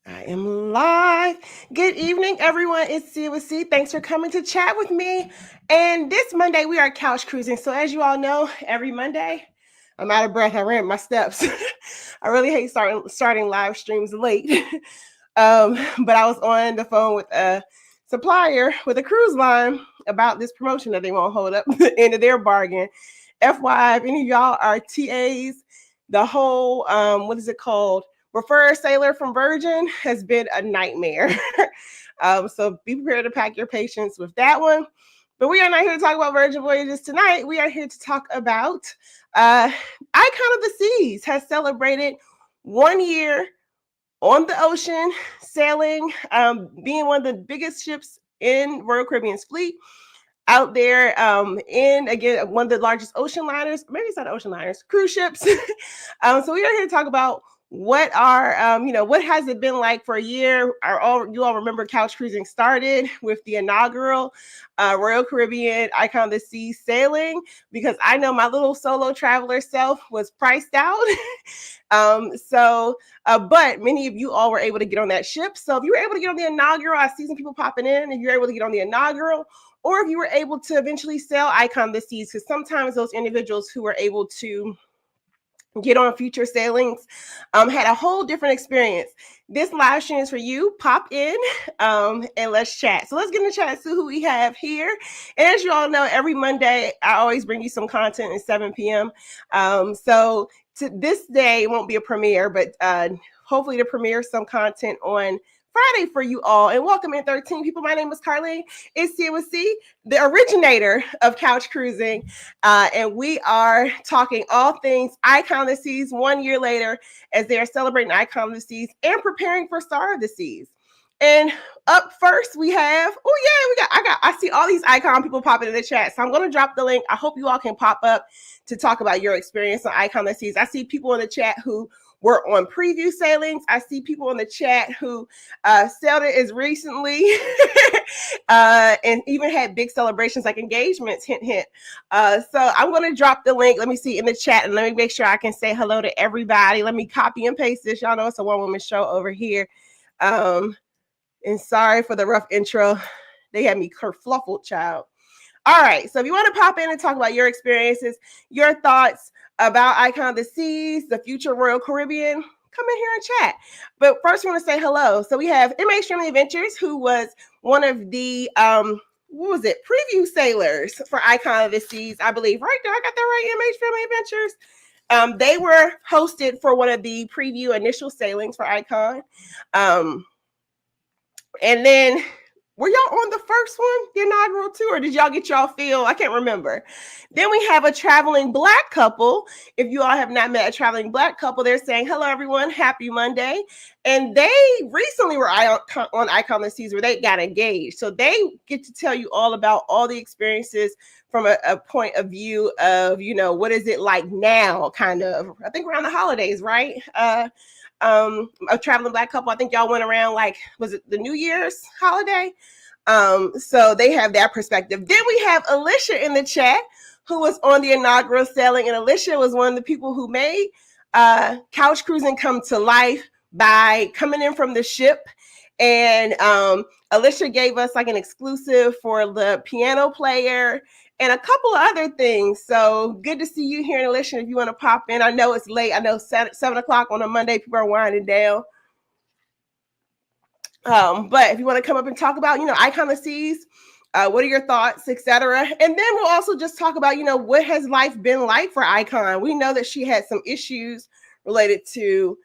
I am live. Good evening, everyone. It's C with C. Thanks for coming to chat with me. And this Monday, we are couch cruising. So, as you all know, every Monday, I'm out of breath. I ran my steps. I really hate starting live streams late. But I was on the phone with a supplier with a cruise line about this promotion that they won't hold up the end of their bargain. FYI, if any of y'all are TAs, the whole, what is it called? Refer a sailor from Virgin has been a nightmare. So be prepared to pack your patience with that one. But we are not here to talk about Virgin Voyages tonight. We are here to talk about Icon of the Seas has celebrated 1 year on the ocean, sailing, being one of the biggest ships in Royal Caribbean's fleet out there in, again, one of the largest ocean liners, maybe it's not ocean liners, cruise ships. So we are here to talk about what are, what has it been like for a year? You all remember couch cruising started with the inaugural Royal Caribbean Icon of the Seas sailing, because I know my little solo traveler self was priced out. But many of you all were able to get on that ship. So if you were able to get on the inaugural, I see some people popping in. If you're able to get on the inaugural, or if you were able to eventually sail Icon of the Seas, because sometimes those individuals who were able to get on future sailings had a whole different experience. This live stream is for you. Pop in and let's chat. So let's get in the chat, see who we have here. And as you all know, every Monday I always bring you some content at 7 p.m. So this day won't be a premiere, but hopefully to premiere some content on Friday for you all. And welcome in 13 people. My name is Carlene. It's C with C, the originator of couch cruising. And we are talking all things Icon of the Seas 1 year later, as they are celebrating Icon of the Seas and preparing for Star of the Seas. And up first we have, I see all these Icon people popping in the chat. So I'm going to drop the link. I hope you all can pop up to talk about your experience on Icon of the Seas. I see people in the chat who were on preview sailings. I see people in the chat who sailed it as recently and even had big celebrations like engagements, hint, hint. So I'm going to drop the link. Let me see in the chat and let me make sure I can say hello to everybody. Let me copy and paste this. Y'all know it's a one-woman show over here. And sorry for the rough intro. They had me kerfluffled, child. All right, so if you want to pop in and talk about your experiences, your thoughts about Icon of the Seas, the future Royal Caribbean, come in here and chat. But first, we want to say hello. So we have MH Extremely Adventures, who was one of the preview sailors for Icon of the Seas, I believe. Right there, I got that right, MH Extremely Adventures. They were hosted for one of the preview initial sailings for Icon. And then, were y'all on the first one, the inaugural tour? Did y'all get y'all feel? I can't remember. Then we have a traveling Black couple. If you all have not met a traveling Black couple, they're saying, hello, everyone. Happy Monday. And they recently were on Icon of the Seas where they got engaged. So they get to tell you all about all the experiences from a point of view of, what is it like now, kind of, I think around the holidays, right? A traveling Black couple. I think y'all went around, like, was it the New Year's holiday? So they have that perspective. Then we have Alicia in the chat, who was on the inaugural sailing, and Alicia was one of the people who made couch cruising come to life by coming in from the ship. And Alicia gave us like an exclusive for the piano player and a couple of other things. So good to see you here in Alicia. If you want to pop in, I know it's late. I know 7 o'clock on a Monday, people are winding down. But if you want to come up and talk about, Icon of the Seas, what are your thoughts, etc. And then we'll also just talk about, what has life been like for Icon? We know that she had some issues related to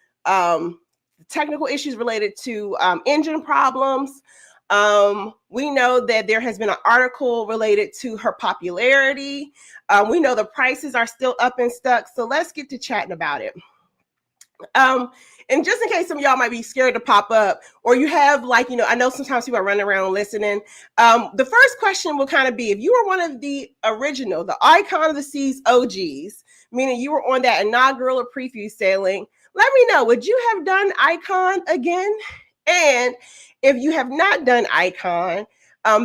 technical issues related to engine problems. We know that there has been an article related to her popularity. We know the prices are still up and stuck. So let's get to chatting about it. And just in case some of y'all might be scared to pop up, or you have I know sometimes people are running around listening. The first question will kind of be, if you were one of the original, the Icon of the Seas OGs, meaning you were on that inaugural or preview sailing, let me know, would you have done Icon again? And if you have not done Icon,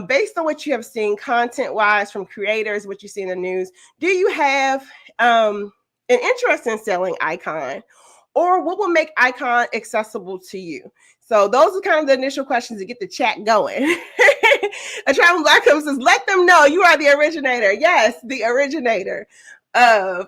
based on what you have seen content-wise from creators, what you see in the news, do you have an interest in selling Icon? or what will make Icon accessible to you? So those are kind of the initial questions to get the chat going. A Traveling Black Couple says, let them know you are the originator. Yes, the originator of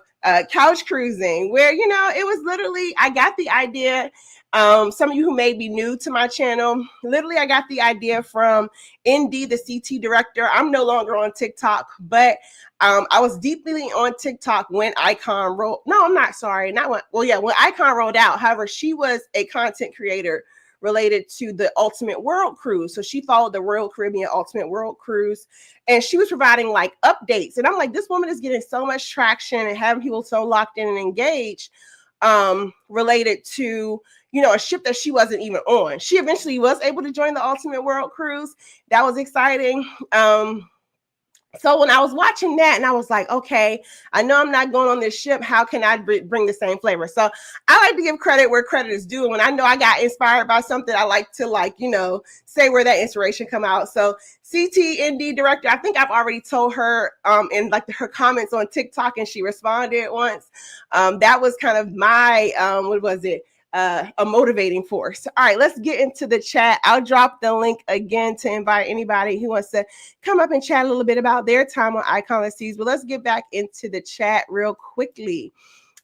couch cruising, where, you know, it was literally, I got the idea. Some of you who may be new to my channel, literally, I got the idea from Indy, the CT director. I'm no longer on TikTok, but I was deeply on TikTok when Icon rolled. No, I'm not sorry. Not when, well, yeah, when Icon rolled out. However, she was a content creator related to the Ultimate World Cruise. So she followed the Royal Caribbean Ultimate World Cruise, and she was providing like updates. And I'm like, this woman is getting so much traction and having people so locked in and engaged related to, you know, a ship that she wasn't even on. She eventually was able to join the Ultimate World Cruise. That was exciting. So when I was watching that, and I was like, okay, I know I'm not going on this ship. How can I bring the same flavor? So I like to give credit where credit is due. And when I know I got inspired by something, I like to, like, you know, say where that inspiration come out. So CTND director, I think I've already told her in like her comments on TikTok, and she responded once. That was kind of my, what was it? A motivating force. All right, let's get into the chat. I'll drop the link again to invite anybody who wants to come up and chat a little bit about their time on Icon Seas. But let's get back into the chat real quickly.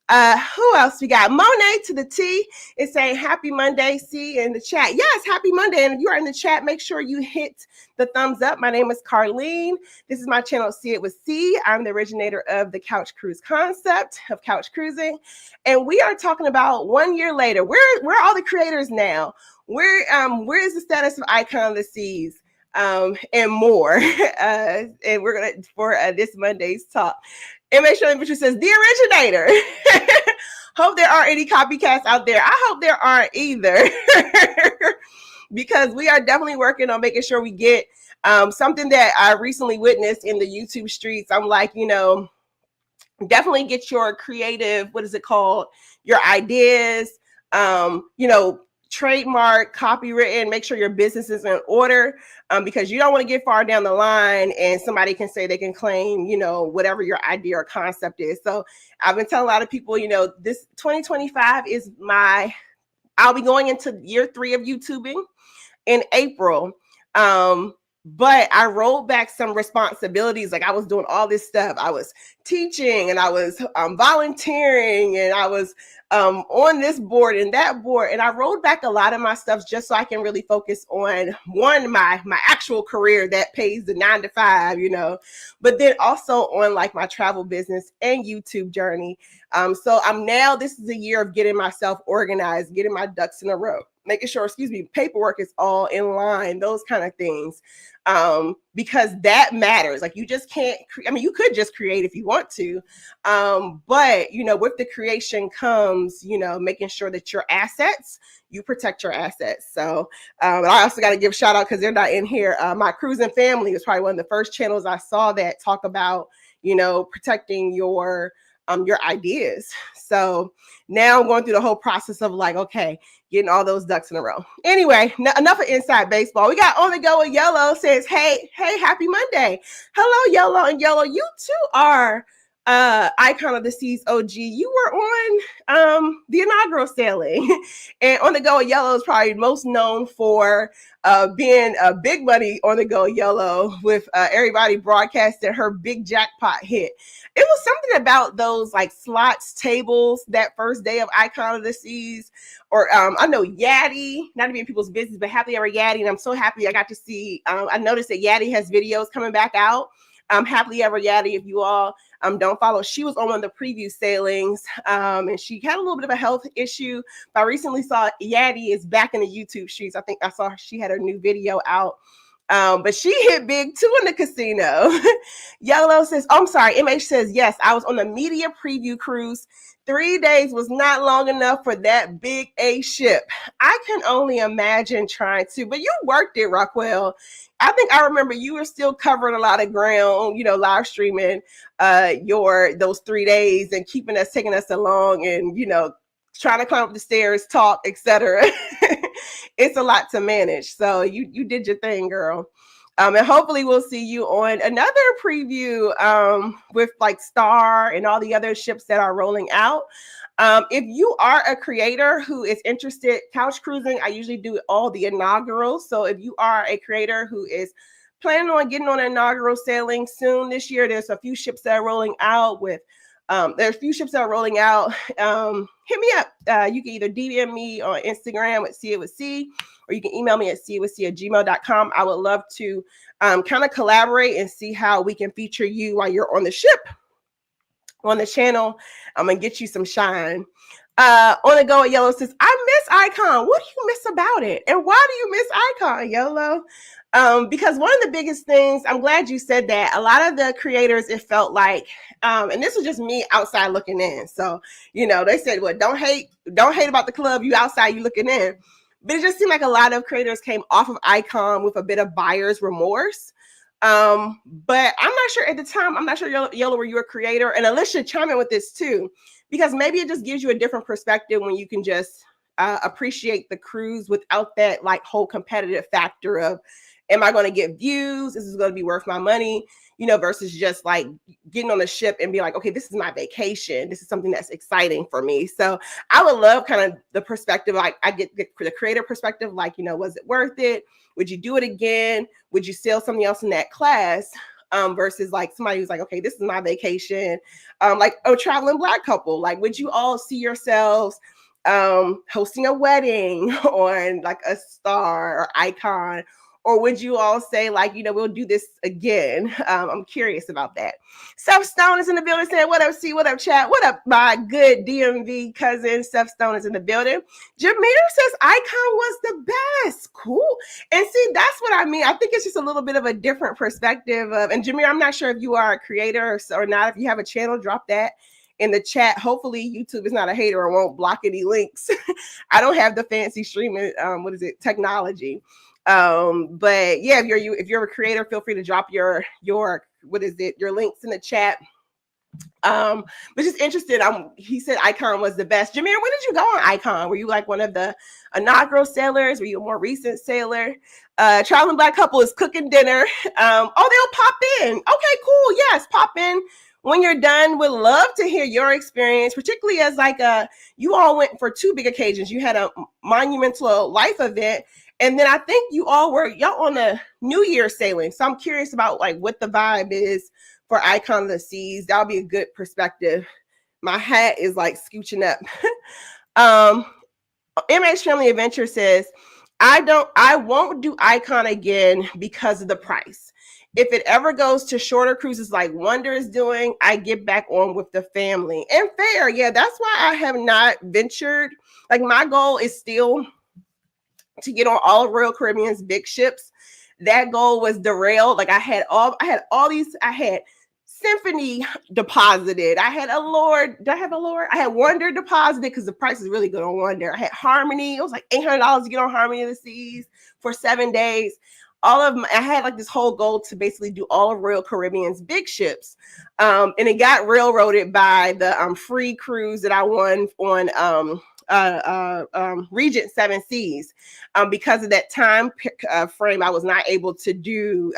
Who else we got? Monet to the T is saying happy Monday. See in the chat. Yes, happy Monday. And if you are in the chat, make sure you hit the thumbs up. My name is Carlene. This is my channel, See It With C. I'm the originator of the couch cruise concept of couch cruising. And we are talking about 1 year later. Where are all the creators now? Where is the status of Icon of the Seas? And more. And we're gonna for this Monday's talk. MH Infantry says the originator. Hope there aren't any copycats out there. I hope there aren't either. Because we are definitely working on making sure we get something that I recently witnessed in the YouTube streets. I'm like, you know, definitely get your creative, what is it called? Your ideas, you know, trademark, copywritten, make sure your business is in order, because you don't want to get far down the line and somebody can say they can claim, you know, whatever your idea or concept is. So I've been telling a lot of people, you know, this 2025 is I'll be going into year 3 of YouTubing in April. But I rolled back some responsibilities. Like I was doing all this stuff. I was teaching and I was volunteering and I was on this board and that board. And I rolled back a lot of my stuff just so I can really focus on my actual career that pays the 9 to 5, you know, but then also on like my travel business and YouTube journey. So this is a year of getting myself organized, getting my ducks in a row, making sure, paperwork is all in line, those kind of things. Because that matters. Like you just can't, you could just create if you want to. But, you know, with the creation comes, you know, making sure that you protect your assets. So I also got to give a shout out because they're not in here. My cruising family was probably one of the first channels I saw that talk about, you know, protecting your ideas. So now I'm going through the whole process of like, okay, getting all those ducks in a row. Anyway, enough of inside baseball. We got On The Go with Yellow says, hey, happy Monday. Hello, Yellow and Yellow. You too are Icon of the Seas OG. You were on the inaugural sailing. And On The Go with Yellow is probably most known for being a big money On The Go Yellow with everybody broadcasting her big jackpot hit. It was something about those like slots tables that first day of Icon of the Seas. Or I know Yaddy, not to be in people's business, but Happily Ever Yaddy. And I'm so happy I got to see, I noticed that Yaddy has videos coming back out. Happily Ever Yaddy, if you all don't follow, she was on one of the preview sailings and she had a little bit of a health issue. But I recently saw Yaddy is back in the YouTube streets. I think I saw she had her new video out. But she hit big too in the casino. Yellow says, oh, I'm sorry. MH says, yes, I was on the media preview cruise. 3 days was not long enough for that big A ship. I can only imagine trying to, but you worked it, Rockwell. I think I remember you were still covering a lot of ground, you know, live streaming those 3 days and taking us along and, you know, trying to climb up the stairs, talk, etc. It's a lot to manage. So you did your thing, girl. And hopefully we'll see you on another preview with like Star and all the other ships that are rolling out. If you are a creator who is interested, couch cruising, I usually do all the inaugurals. So if you are a creator who is planning on getting on an inaugural sailing soon this year, there's a few ships that are rolling out with there's a few ships that are rolling out. Hit me up. You can either DM me on Instagram at See It With C, or you can email me at seeitwithc@gmail.com. I would love to kind of collaborate and see how we can feature you while you're on the ship on the channel. I'm gonna get you some shine. On the go at Yellow says, I miss Icon. What do you miss about it? And why do you miss Icon, Yellow? Because one of the biggest things, I'm glad you said that. A lot of the creators, it felt like, and this was just me outside looking in. So, they said, well, don't hate about the club. You outside, you looking in. But it just seemed like a lot of creators came off of Icon with a bit of buyer's remorse. But I'm not sure at the time, I'm not sure, Yellow, were you a creator? And Alicia, chime in with this too, because maybe it just gives you a different perspective when you can just appreciate the cruise without that like whole competitive factor of, am I going to get views? Is this going to be worth my money? Versus just like getting on the ship and be like, okay, this is my vacation. This is something that's exciting for me. So I would love kind of the perspective. Like I get the creator perspective, like, was it worth it? Would you do it again? Would you sail something else in that class? Versus like somebody who's like, okay, this is my vacation. Like a traveling Black couple. Like, would you all see yourselves hosting a wedding on like a Star or Icon? Or would you all say like, we'll do this again? I'm curious about that. Seth Stone is in the building saying, what up, C? What up, chat? What up, my good DMV cousin? Seth Stone is in the building. Jameer says Icon was the best. Cool. And see, that's what I mean. I think it's just a little bit of a different perspective of, and Jameer, I'm not sure if you are a creator or not. If you have a channel, drop that in the chat. Hopefully YouTube is not a hater or won't block any links. I don't have the fancy streaming, technology. But yeah, if you're a creator, feel free to drop your links in the chat. But just interested. He said Icon was the best. Jameer, when did you go on Icon? Were you like one of the inaugural sailors? Were you a more recent sailor? Traveling Black couple is cooking dinner. They'll pop in. Okay, cool. Yes, pop in when you're done. Would love to hear your experience, particularly as like you all went for two big occasions. You had a monumental life event. And then I think y'all on a New Year sailing. So I'm curious about like what the vibe is for Icon of the Seas. That'll be a good perspective. My hat is like scooching up. MH Family Adventure says, I won't do Icon again because of the price. If it ever goes to shorter cruises like Wonder is doing, I get back on with the family. And fair, yeah, that's why I have not ventured. Like my goal is still to get on all of Royal Caribbean's big ships. That goal was derailed. Like I had Symphony deposited. I had Allure. Did I have Allure? I had Wonder deposited because the price is really good on Wonder. I had Harmony. It was like $800 to get on Harmony of the Seas for 7 days. I had like this whole goal to basically do all of Royal Caribbean's big ships. And it got railroaded by the free cruise that I won on Regent Seven Seas. Because of that time frame, I was not able to do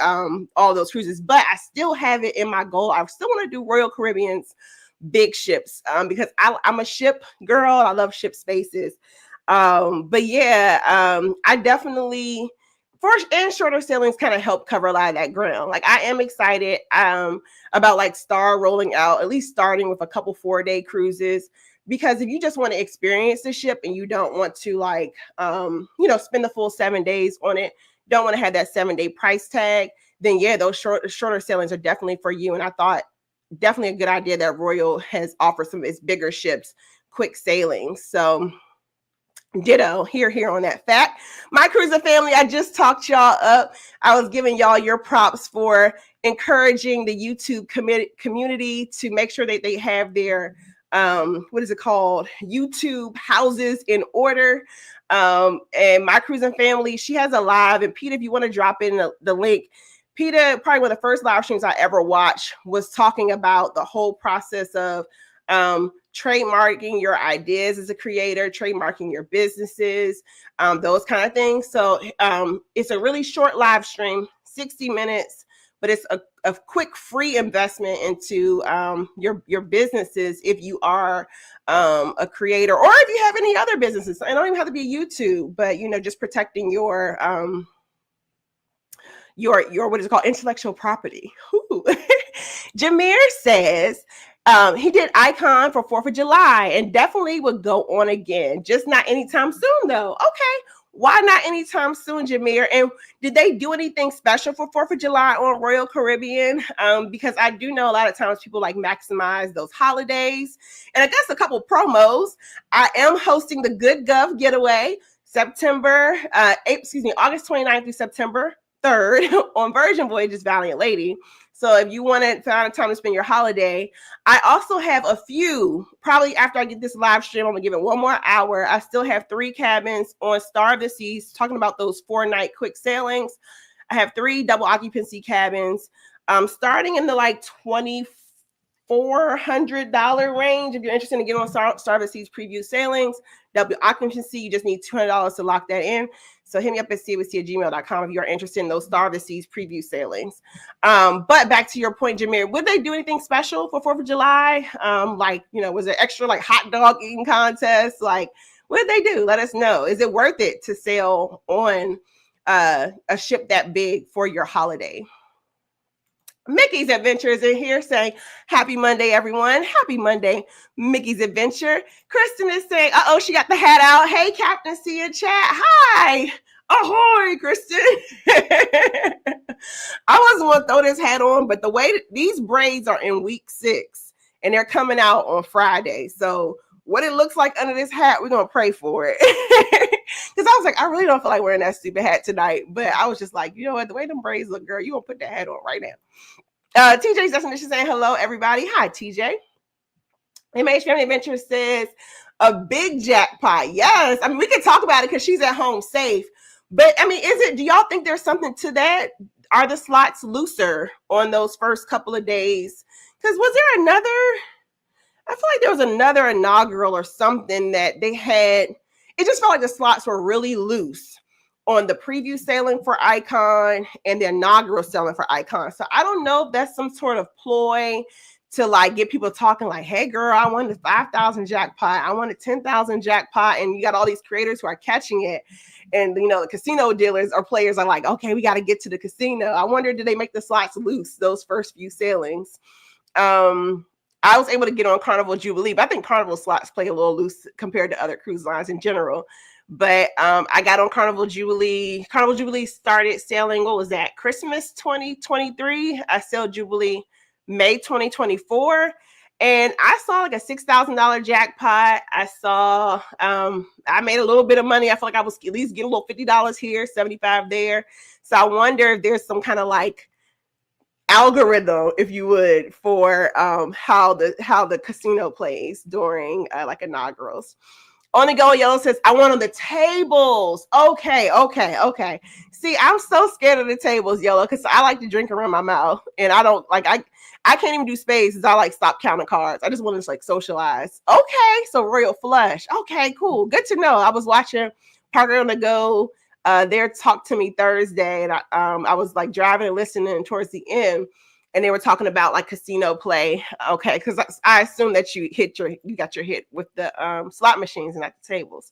all those cruises, but I still have it in my goal. I still want to do Royal Caribbean's big ships because I'm a ship girl. I love ship spaces. But yeah, I definitely and shorter sailings kind of help cover a lot of that ground. Like I am excited about like Star rolling out, at least starting with a couple 4-day cruises. Because if you just want to experience the ship and you don't want to like, spend the full 7 days on it, don't want to have that 7-day price tag, then yeah, those shorter sailings are definitely for you. And I thought definitely a good idea that Royal has offered some of its bigger ships quick sailing. So ditto here on that fact. My cruiser family, I just talked y'all up. I was giving y'all your props for encouraging the YouTube community to make sure that they have their YouTube houses in order. And my cruising family, she has a live, and Peter, if you want to drop in the link, Peter, probably one of the first live streams I ever watched, was talking about the whole process of trademarking your ideas as a creator, trademarking your businesses, those kind of things. So it's a really short live stream, 60 minutes, but it's a quick free investment into your businesses if you are a creator, or if you have any other businesses. It don't even have to be YouTube, but just protecting your what is it called, intellectual property. Jameer says he did Icon for 4th of July and definitely would go on again, just not anytime soon though. Okay, why not anytime soon, Jameer? And did they do anything special for 4th of July on Royal Caribbean? Because I do know a lot of times people like maximize those holidays. And I guess a couple promos. I am hosting the Good Gov Getaway August 29th through September 3rd on Virgin Voyages Valiant Lady. So if you want to find a time to spend your holiday, I also have a few, probably after I get this live stream, I'm going to give it one more hour. I still have 3 cabins on Star of the Seas, talking about those 4-night quick sailings. I have 3 double occupancy cabins, starting in the like $2,400 range. If you're interested in getting on Star of the Seas preview sailings, double occupancy, you just need $200 to lock that in. So hit me up at cwc@gmail.com if you're interested in those Star of the Seas preview sailings. But back to your point, Jameer, would they do anything special for 4th of July? Was it extra like hot dog eating contest? Like, what did they do? Let us know. Is it worth it to sail on a ship that big for your holiday? Mickey's Adventures in here saying, happy Monday, everyone. Happy Monday, Mickey's Adventure. Kristen is saying, uh-oh, she got the hat out. Hey, Captain C in chat. Hi. Ahoy, Kristen. I wasn't going to throw this hat on, but the way these braids are in week 6, and they're coming out on Friday. So what it looks like under this hat, we're going to pray for it. Because I was like, I really don't feel like wearing that stupid hat tonight. But I was just like, you know what? The way them braids look, girl, you going to put that hat on right now. TJ's Destination saying hello, everybody. Hi, TJ. MH Family Adventure says a big jackpot. Yes. I mean, we can talk about it because she's at home safe. But I mean, do y'all think there's something to that? Are the slots looser on those first couple of days? Because was there another? I feel like there was another inaugural or something that they had. It just felt like the slots were really loose on the preview sailing for Icon and the inaugural sailing for Icon. So I don't know if that's some sort of ploy to like get people talking like, hey girl, I won the 5,000 jackpot. I won a 10,000 jackpot. And you got all these creators who are catching it. And the casino dealers or players are like, okay, we got to get to the casino. I wonder, did they make the slots loose those first few sailings? I was able to get on Carnival Jubilee, but I think Carnival slots play a little loose compared to other cruise lines in general. But I got on Carnival Jubilee. Carnival Jubilee started sailing, what was that? Christmas 2023. I sailed Jubilee May 2024. And I saw like a $6,000 jackpot. I saw, I made a little bit of money. I feel like I was at least getting a little $50 here, $75 there. So I wonder if there's some kind of like algorithm, if you would, for how the casino plays during like inaugurals. Only Go Yellow says, I want on the tables. Okay. See, I'm so scared of the tables, Yellow, because I like to drink around my mouth, and I don't like I can't even do spades because I like stop counting cards. I just want to like socialize. Okay, so Royal Flush. Okay, cool. Good to know. I was watching Parker on the Go. Their Talk to Me Thursday, and I was like driving and listening towards the end, and they were talking about like casino play. Okay, because I assume that you got your hit with the slot machines and at the tables.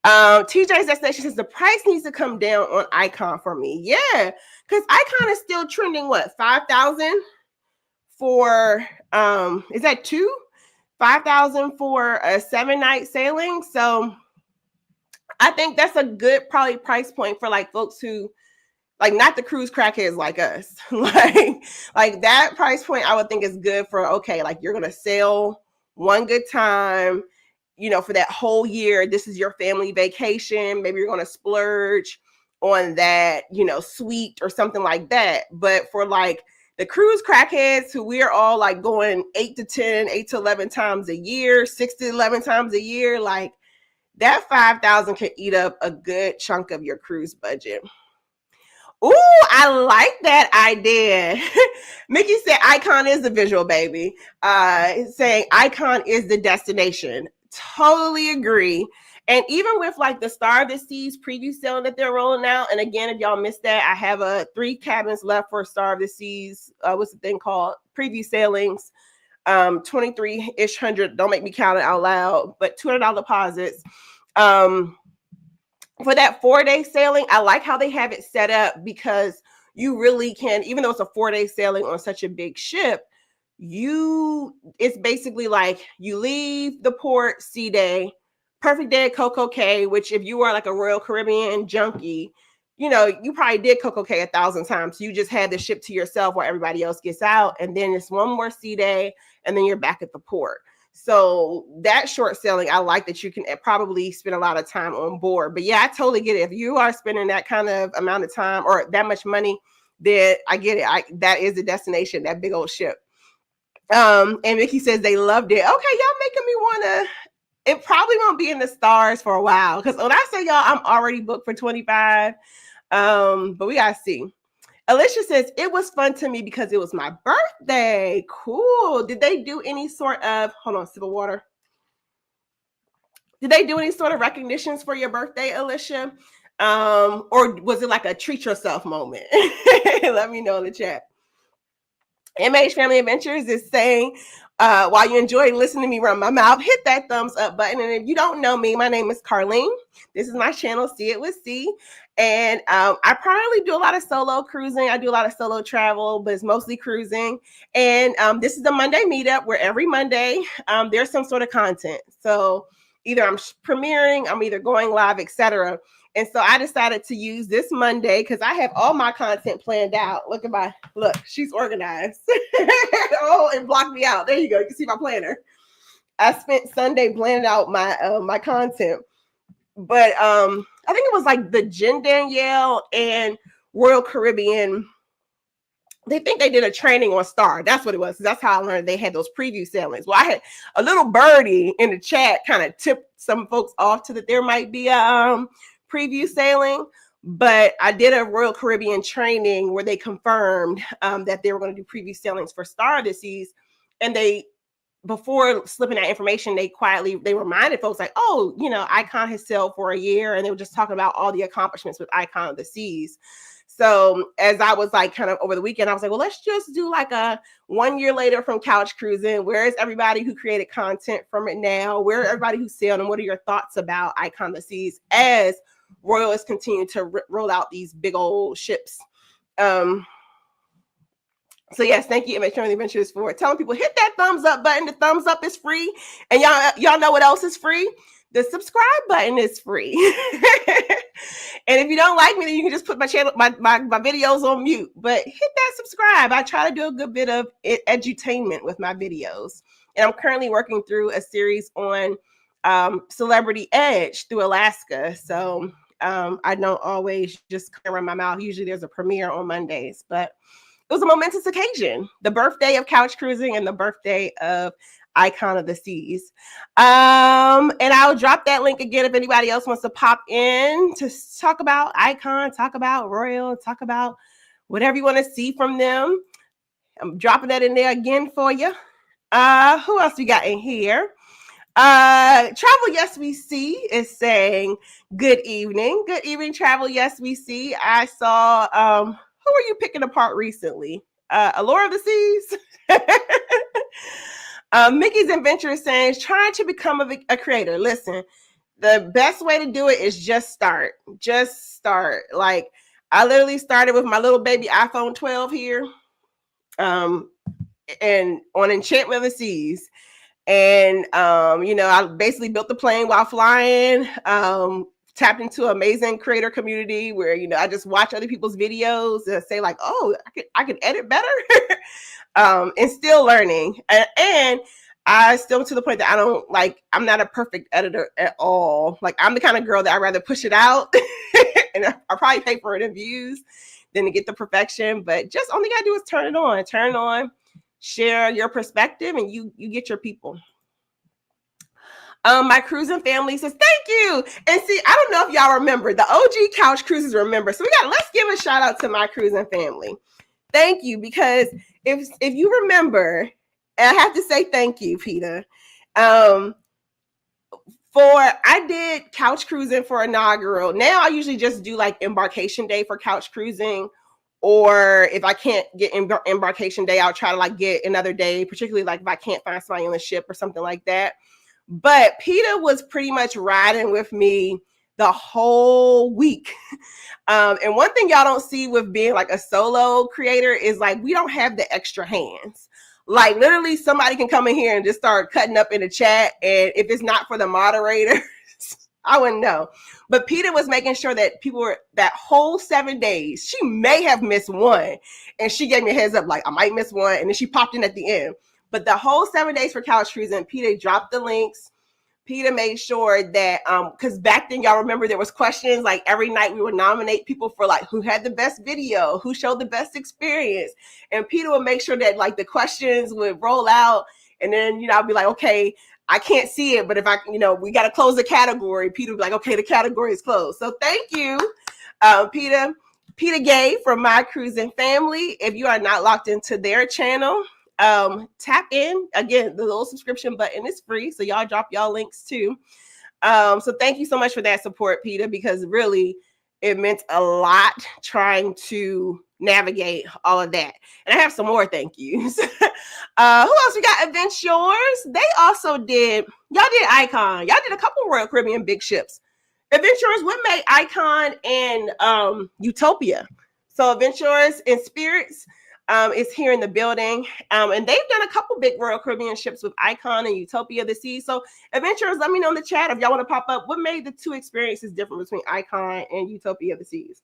TJ's Destination says the price needs to come down on Icon for me. Yeah, because Icon is still trending what, 5,000 for is that 5,000 for a 7-night sailing? So I think that's a good probably price point for like folks who like not the cruise crackheads like us. like that price point I would think is good for, okay, like you're gonna sail one good time, for that whole year. This is your family vacation. Maybe you're gonna splurge on that, suite or something like that. But for like the cruise crackheads who we're all like going 8 to 10, 8 to 11 times a year, 6 to 11 times a year, like that 5,000 can eat up a good chunk of your cruise budget. Ooh, I like that idea. Mickey said Icon is the visual, baby. Saying Icon is the destination. Totally agree. And even with like the Star of the Seas preview sailing that they're rolling out, and again, if y'all missed that, I have 3 cabins left for Star of the Seas. What's the thing called? Preview sailings. 23-ish hundred. Don't make me count it out loud, but $200 deposits. For that 4-day sailing, I like how they have it set up because you really can, even though it's a 4-day sailing on such a big ship, it's basically like you leave the port sea day, perfect day at Coco Cay, which if you are like a Royal Caribbean junkie, you probably did Coco Cay 1,000 times. So you just had the ship to yourself while everybody else gets out. And then it's one more sea day, and then you're back at the port. So that short sailing, I like that you can probably spend a lot of time on board. But yeah, I totally get it. If you are spending that kind of amount of time or that much money, then I get it. That is the destination, that big old ship. And Mickey says they loved it. Okay, y'all making me want to. It probably won't be in the stars for a while, because when I say y'all, I'm already booked for 25. But we gotta see. Alicia says it was fun to me because it was my birthday. Cool. Did they do any sort of sip of water? Did they do any sort of recognitions for your birthday, Alicia? Or was it like a treat yourself moment? Let me know in the chat. MH Family Adventures is saying, while you enjoy listening to me run my mouth, hit that thumbs up button. And if you don't know me, my name is Carlene. This is my channel, See It With C. And I probably do a lot of solo cruising. I do a lot of solo travel, but it's mostly cruising. And this is the Monday meetup where every Monday there's some sort of content. So either I'm premiering, I'm either going live, etc. And so I decided to use this Monday because I have all my content planned out. Look, she's organized. Oh, it blocked me out. There you go. You can see my planner. I spent Sunday planning out my content. But I think it was like the Jen Danielle and Royal Caribbean. They think they did a training on Star. That's what it was. That's how I learned they had those preview sailings. Well, I had a little birdie in the chat kind of tipped some folks off to that there might be a preview sailing, but I did a Royal Caribbean training where they confirmed that they were going to do preview sailings for Star of the Seas. And before slipping that information, they reminded folks like, oh, Icon has sailed for a year, and they were just talking about all the accomplishments with Icon of the Seas. So as I was like kind of over the weekend, I was like, well, let's just do like a 1 year later from couch cruising. Where is everybody who created content from it now? Where are everybody who sailed, and what are your thoughts about Icon of the Seas as Royal is continuing to roll out these big old ships? So yes, thank you, MH Family Adventures, for telling people hit that thumbs up button. The thumbs up is free, and y'all know what else is free? The subscribe button is free. And if you don't like me, then you can just put my channel, my videos on mute. But hit that subscribe. I try to do a good bit of edutainment with my videos, and I'm currently working through a series on Celebrity Edge through Alaska. So I don't always just run my mouth. Usually there's a premiere on Mondays, but it was a momentous occasion, the birthday of couch cruising and the birthday of Icon of the Seas. And I'll drop that link again if anybody else wants to pop in to talk about Icon, talk about Royal, talk about whatever you want to see from them. I'm dropping that in there again for you. Who else we got in here? Travel Yes We See is saying good evening. Good evening, Travel Yes We See. I saw who were you picking apart recently? Allure of the Seas? Mickey's Adventure is saying, trying to become a creator. Listen, the best way to do it is just start. Just start. Like, I literally started with my little baby iPhone 12 here and on Enchantment of the Seas. And, I basically built the plane while flying, tapped into an amazing creator community where, I just watch other people's videos and say like, oh, I can edit better. And still learning. And I still to the point that I'm not a perfect editor at all. Like, I'm the kind of girl that I'd rather push it out and I'll probably pay for it in views than to get the perfection. But just only gotta do is turn it on, share your perspective, and you get your people. My cruising family says, thank you. And see, I don't know if y'all remember, the OG couch cruises remember. So let's give a shout out to my cruising family. Thank you, because if you remember, and I have to say thank you, Peter. I did couch cruising for inaugural. Now I usually just do like embarkation day for couch cruising, or if I can't get embarkation day, I'll try to like get another day, particularly like if I can't find somebody on the ship or something like that. But PETA was pretty much riding with me the whole week. And one thing y'all don't see with being like a solo creator is like we don't have the extra hands. Like literally somebody can come in here and just start cutting up in the chat. And if it's not for the moderator, I wouldn't know. But PETA was making sure that people were that whole 7 days. She may have missed one. And she gave me a heads up, like I might miss one. And then she popped in at the end. But the whole 7 days for couch cruising, PETA dropped the links. PETA made sure that because back then y'all remember there was questions like every night we would nominate people for like who had the best video, who showed the best experience, and PETA would make sure that like the questions would roll out, and then I'd be like, okay, I can't see it, but if I we got to close the category, PETA would be like, okay, the category is closed. So thank you, PETA Gay from My Cruising Family. If you are not locked into their channel, tap in. Again, the little subscription button is free, so y'all drop y'all links too. So thank you so much for that support, PETA, because really it meant a lot trying to navigate all of that. And I have some more thank yous. Who else we got? Adventures. They also did, y'all did Icon. Y'all did a couple Royal Caribbean big ships. Adventures, what made Icon and Utopia? So Adventures and Spirits is here in the building. And they've done a couple big Royal Caribbean ships with Icon and Utopia of the Seas. So Adventurers, let me know in the chat if y'all want to pop up. What made the two experiences different between Icon and Utopia of the Seas?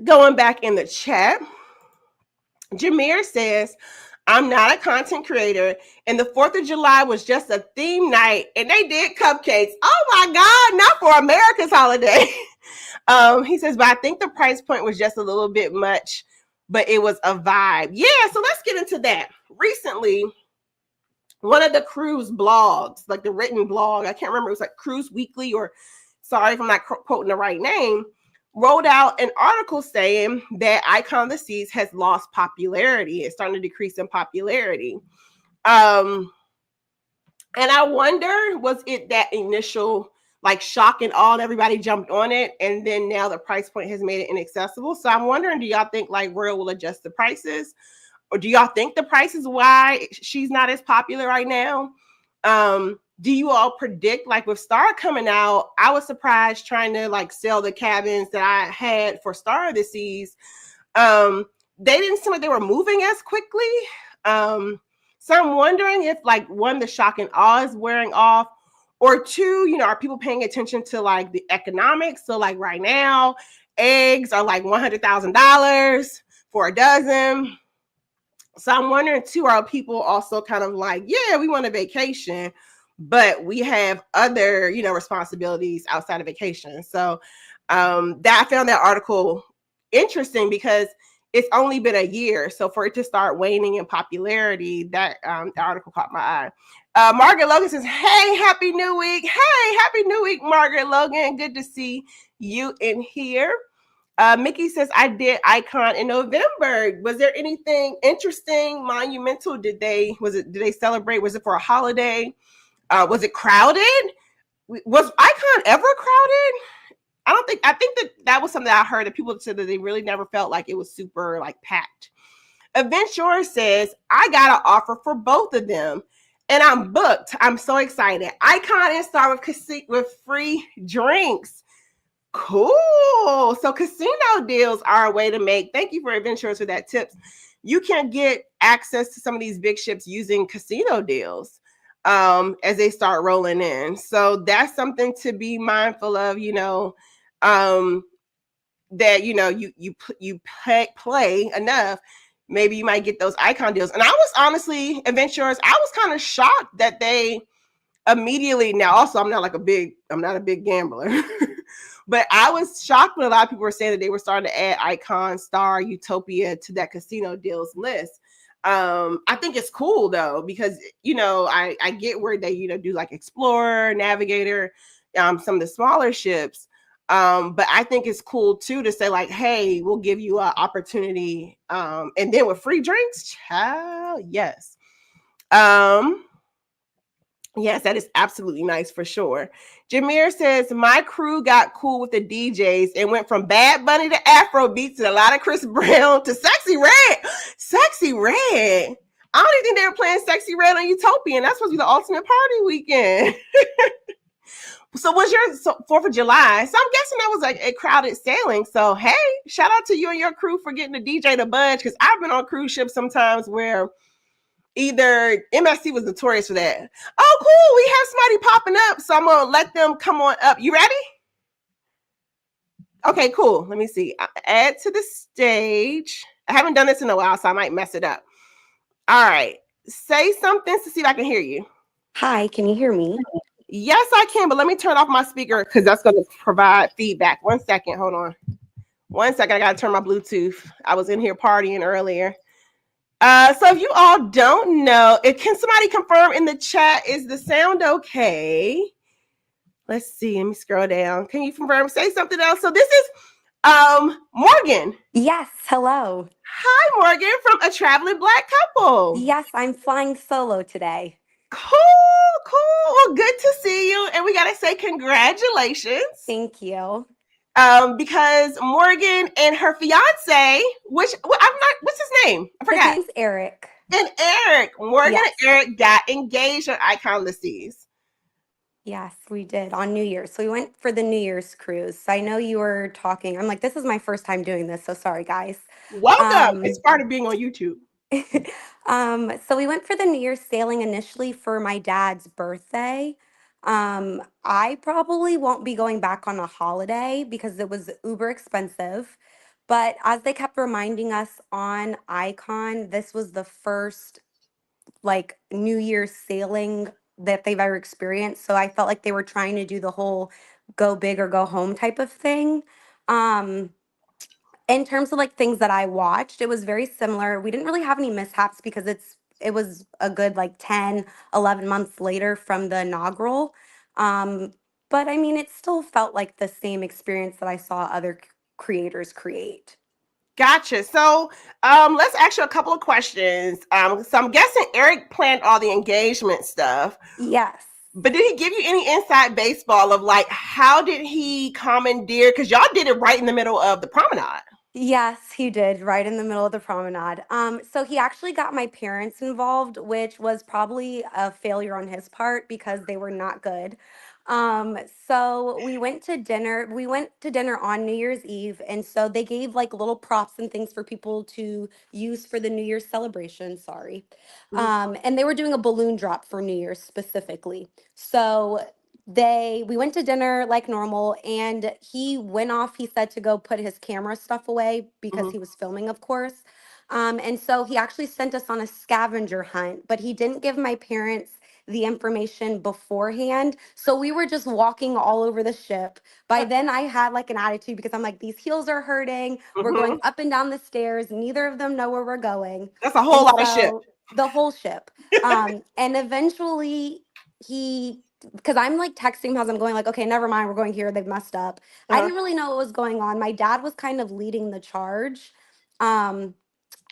Going back in the chat, Jameer says, I'm not a content creator, and the 4th of July was just a theme night, and they did cupcakes. Oh my God, not for America's holiday. He says, but I think the price point was just a little bit much, but it was a vibe. Yeah, so let's get into that. Recently, one of the cruise blogs, like the written blog, I can't remember, it was like Cruise Weekly, or sorry if I'm not quoting the right name, wrote out an article saying that Icon of the Seas has lost popularity. It's starting to decrease in popularity. And I wonder, was it that initial like shock and awe and everybody jumped on it, and then now the price point has made it inaccessible? So I'm wondering, do y'all think like Royal will adjust the prices? Or do y'all think the price is why she's not as popular right now? Do you all predict, like with Star coming out, I was surprised trying to like sell the cabins that I had for Star of the Seas. They didn't seem like they were moving as quickly. So I'm wondering if like one, the shock and awe is wearing off, or two, are people paying attention to like the economics? So like right now, eggs are like $100,000 for a dozen. So I'm wondering too, are people also kind of like, yeah, we want a vacation, but we have other, responsibilities outside of vacation. So that I found that article interesting because it's only been a year. So for it to start waning in popularity, that the article caught my eye. Margaret Logan says, hey, happy new week. Hey, happy new week, Margaret Logan. Good to see you in here. Mickey says, I did Icon in November. Was there anything interesting, monumental? Did they celebrate? Was it for a holiday? Was it crowded? Was Icon ever crowded? I think that was something that I heard that people said that they really never felt like it was super like packed. Adventurer says, I got an offer for both of them and I'm booked. I'm so excited. Icon and Star with free drinks. Cool. So casino deals are a way to make, thank you for Adventurers for that tips. You can get access to some of these big ships using casino deals as they start rolling in. So that's something to be mindful of, that, you play enough, maybe you might get those Icon deals. And I was honestly, Adventurers, I was kind of shocked that they immediately, now also I'm not a big gambler. But I was shocked when a lot of people were saying that they were starting to add Icon, Star, Utopia to that casino deals list. I think it's cool though, because, I get where they, do like Explorer, Navigator, some of the smaller ships. But I think it's cool too to say like, hey, we'll give you an opportunity. And then with free drinks, child, yes. Yes, that is absolutely nice for sure. Jameer says, my crew got cool with the DJs and went from Bad Bunny to Afro beats and a lot of Chris Brown to Sexy Red. Sexy Red. I don't even think they were playing Sexy Red on Utopian. That's supposed to be the ultimate party weekend. So was your 4th of July? So I'm guessing that was like a crowded sailing. So hey, shout out to you and your crew for getting the DJ to budge, because I've been on cruise ships sometimes where either MSC was notorious for that. Oh, cool. We have somebody popping up. So I'm going to let them come on up. You ready? Okay, cool. Let me see. Add to the stage. I haven't done this in a while, so I might mess it up. All right. Say something to see if I can hear you. Hi, can you hear me? Yes, I can, but let me turn off my speaker because that's going to provide feedback. 1 second. Hold on. 1 second. I got to turn my Bluetooth. I was in here partying earlier. So if you all don't know, can somebody confirm in the chat, is the sound okay? Let's see. Let me scroll down. Can you confirm? Say something else. So this is Morgan. Yes, hello. Hi, Morgan, from A Traveling Black Couple. Yes, I'm flying solo today. Cool, cool. Well, good to see you. And we gotta say congratulations. Thank you. Because Morgan and her fiance, what's his name? I forgot. His name's Eric. And Eric. Morgan Yes. and Eric got engaged on Icon Listies. Yes, we did on New Year's. So we went for the New Year's cruise. So I know you were talking. I'm like, this is my first time doing this, so sorry, guys. Welcome. It's part of being on YouTube. So we went for the New Year's sailing initially for my dad's birthday. I probably won't be going back on a holiday because it was uber expensive. But as they kept reminding us on Icon, this was the first like New Year's sailing that they've ever experienced. So I felt like they were trying to do the whole go big or go home type of thing. Um, in terms of like things that I watched, it was very similar. We didn't really have any mishaps because it was a good like 10, 11 months later from the inaugural. Um, but I mean, it still felt like the same experience that I saw other creators create. Gotcha. So let's ask you a couple of questions. So I'm guessing Eric planned all the engagement stuff. Yes. But did he give you any inside baseball of like how did he commandeer? Because y'all did it right in the middle of the promenade. Yes, he did, right in the middle of the promenade. So he actually got my parents involved, which was probably a failure on his part because they were not good. So we went to dinner. We went to dinner on New Year's Eve, and so they gave like little props and things for people to use for the New Year's celebration. Sorry. And they were doing a balloon drop for New Year's specifically. So we went to dinner like normal, and he went off, he said, to go put his camera stuff away because he was filming, of course. And so he actually sent us on a scavenger hunt, but he didn't give my parents the information beforehand. So we were just walking all over the ship. By then I had like an attitude because I'm like, these heels are hurting. We're going up and down the stairs. Neither of them know where we're going. That's a whole And lot of shit. so the whole ship. And eventually he, because I'm like texting him as I'm going, like, okay, never mind, we're going here. They've messed up. I didn't really know what was going on. My dad was kind of leading the charge. Um,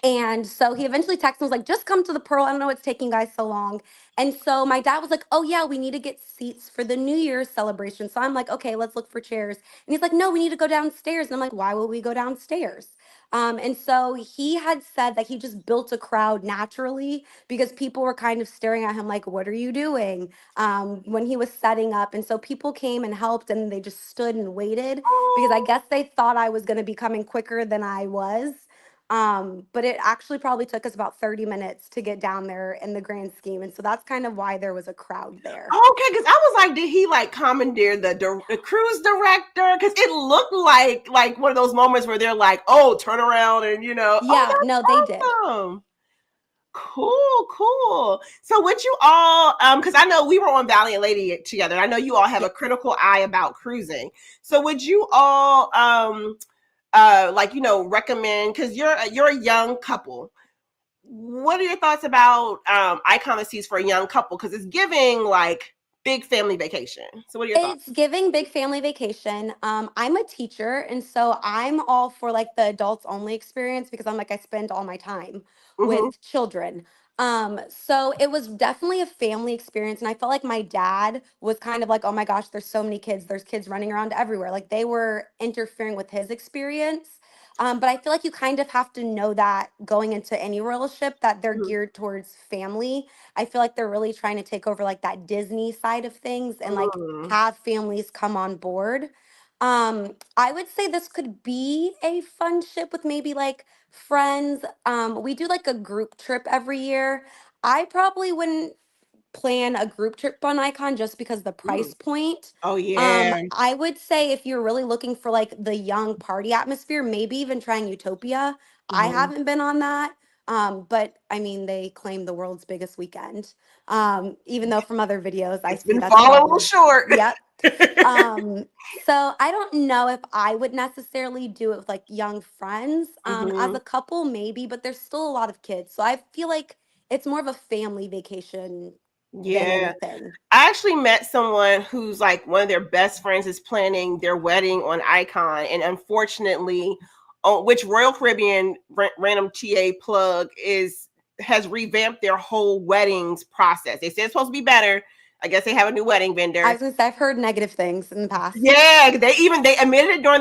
and so he eventually texted me, was like, just come to the Pearl. I don't know what's taking you guys so long. And so my dad was like, oh, yeah, we need to get seats for the New Year's celebration. So I'm like, okay, let's look for chairs. And he's like, no, we need to go downstairs. And I'm like, why will we go downstairs? And so he had said that he just built a crowd naturally because people were kind of staring at him like, what are you doing? When he was setting up. And so people came and helped and they just stood and waited because I guess they thought I was going to be coming quicker than I was. But it actually probably took us about 30 minutes to get down there in the grand scheme. And so that's kind of why there was a crowd there. Okay, because I was like, did he like commandeer the cruise director? Because it looked like one of those moments where they're like, oh, turn around and Yeah, no, they did. awesome. Cool, cool. So would you all because I know we were on Valiant Lady together. I know you all have a critical eye about cruising. So would you all recommend, because you're a young couple, what are your thoughts about icon seas for a young couple? Because it's giving like big family vacation. So what are your thoughts? It's giving big family vacation. I'm a teacher, and so I'm all for like the adults only experience because I'm like, I spend all my time with children. So it was definitely a family experience. And I felt like my dad was kind of like, oh my gosh, there's so many kids. There's kids running around everywhere. Like they were interfering with his experience. But I feel like you kind of have to know that going into any relationship that they're Mhm. geared towards family. I feel like they're really trying to take over like that Disney side of things and like Mm. have families come on board. I would say this could be a fun ship with maybe like friends. We do like a group trip every year. I probably wouldn't plan a group trip on Icon just because the price Mm. point. Oh yeah. I would say if you're really looking for like the young party atmosphere, maybe even trying Utopia. I Mhm. haven't been on that. But I mean, they claim the world's biggest weekend. Even though from other videos I It's see been that's falling a little probably, short. yep. So I don't know if I would necessarily do it with like young friends. As Hmm. a couple, maybe, but there's still a lot of kids. So I feel like it's more of a family vacation than Yeah. anything. I actually met someone who's like one of their best friends is planning their wedding on Icon, and unfortunately, which Royal Caribbean random TA plug is has revamped their whole weddings process. They said it's supposed to be better. I guess they have a new wedding I vendor. was gonna say I've heard negative things in the past. Yeah, they admitted it during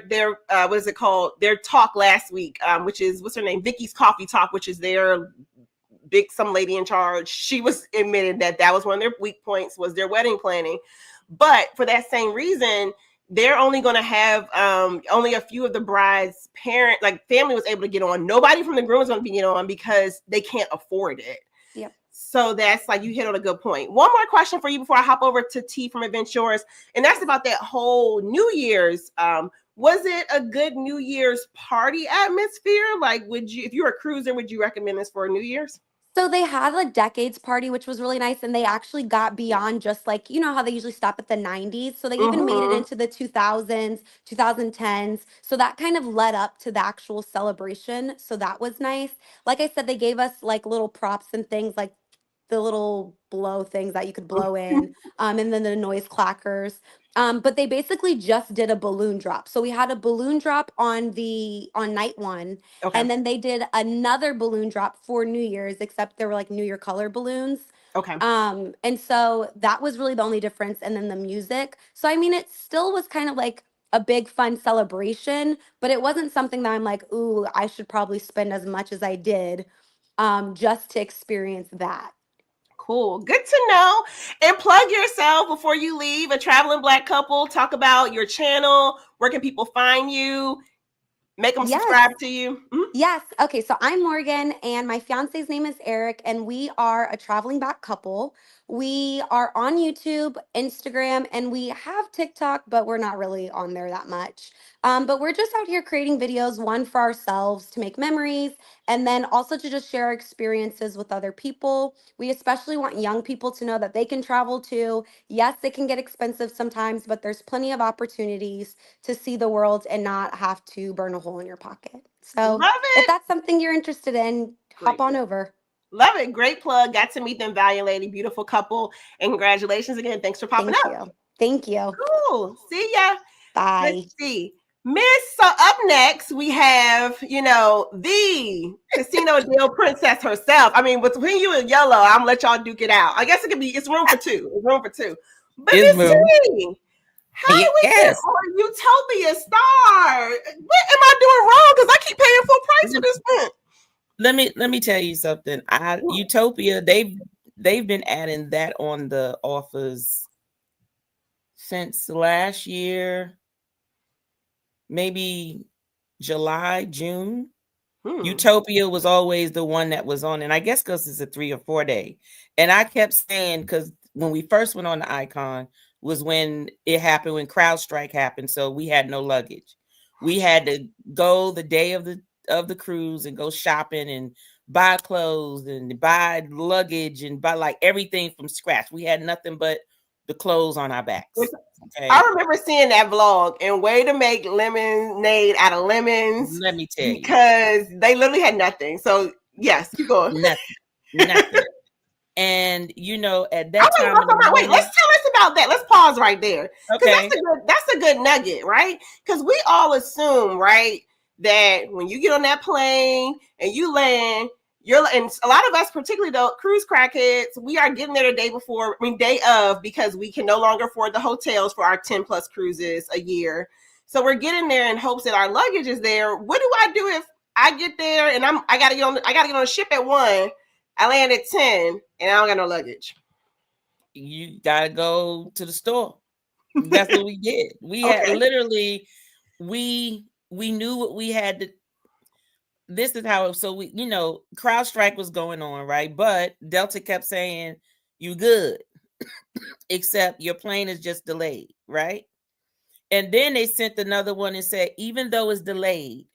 their what is it called, their talk last week, which is what's her name, Vicky's Coffee Talk, which is their big some lady in charge. She was admitted that that was one of their weak points was their wedding planning, but for that same reason, they're only going to have only a few of the bride's parent like family was able to get on. Nobody from the groom is going to be get on because they can't afford it. Yep. So that's like you hit on a good point. One more question for you before I hop over to T from Adventures, and that's about that whole New Year's. Was it a good New Year's party atmosphere? Like, would you, if you were a cruiser, would you recommend this for a New Year's? So they had a decades party, which was really nice, and they actually got beyond just like you know how they usually stop at the 90s. So they even made it Mm-hmm. into the 2000s, 2010s. So that kind of led up to the actual celebration. So that was nice. Like I said, they gave us like little props and things like the little blow things that you could blow in, and then the noise clackers. But they basically just did a balloon drop. So we had a balloon drop on night one, Okay. and then they did another balloon drop for New Year's, except there were like New Year color balloons. Okay. And so that was really the only difference. And then the music. So I mean, it still was kind of like a big fun celebration, but it wasn't something that I'm like, ooh, I should probably spend as much as I did just to experience that. Cool. Good to know. And plug yourself before you leave. A traveling black couple. Talk about your channel. Where can people find you? Make them Yes. subscribe to you. Mhm. Yes. Okay. So I'm Morgan, and my fiance's name is Eric, and we are a traveling back couple. We are on YouTube, Instagram, and we have TikTok, but we're not really on there that much. But we're just out here creating videos, one for ourselves to make memories, and then also to just share our experiences with other people. We especially want young people to know that they can travel too. Yes, it can get expensive sometimes, but there's plenty of opportunities to see the world and not have to burn a hole in your pocket. So Love if it. that's something you're interested in, hop Great on plug. over. Love it. Great plug. Got to meet them, Valiant Lady. Beautiful couple. And congratulations again. Thanks for popping Thank up. you. Thank you. Cool. See ya. Let's Bye. see. Miss, so up next we have, the Casino Deal Princess herself. I mean, between you and Yellow, I'm gonna let y'all duke it out. I guess it's room for two. It's room for two. But Is Miss room. T, how did we get Yes. on Utopia Star? What am I doing wrong? Because I keep paying full price for this month. Let me tell you something. Utopia, they've been adding that on the offers since last year, maybe July, June. Hmm. Utopia was always the one that was on, and I guess because it's a 3 or 4 day. And I kept saying, because when we first went on the Icon was when it happened, when CrowdStrike happened, so we had no luggage. We had to go the day of the cruise and go shopping and buy clothes and buy luggage and buy like everything from scratch. We had nothing but the clothes on our backs. I Okay, remember seeing that vlog and way to make lemonade out of lemons let me tell you, because they literally had nothing. So yes, keep going. nothing. And at I that wait, time in the wait. Let's morning, tell us about that. Let's pause right there because okay, that's a good nugget, right? Because we all assume, right, that when you get on that plane and you land, and a lot of us, particularly the cruise crackheads, we are getting there the day before, day of, because we can no longer afford the hotels for our 10 plus cruises a year. So we're getting there in hopes that our luggage is there. What do I do if I get there and I gotta get on a ship at 1, I land at 10, and I don't got no luggage? You gotta go to the store. That's what we did. We had literally, we knew what we had to. This is how. So we, CrowdStrike was going on, right? But Delta kept saying, "You good," except your plane is just delayed, right? And then they sent another one and said, even though it's delayed,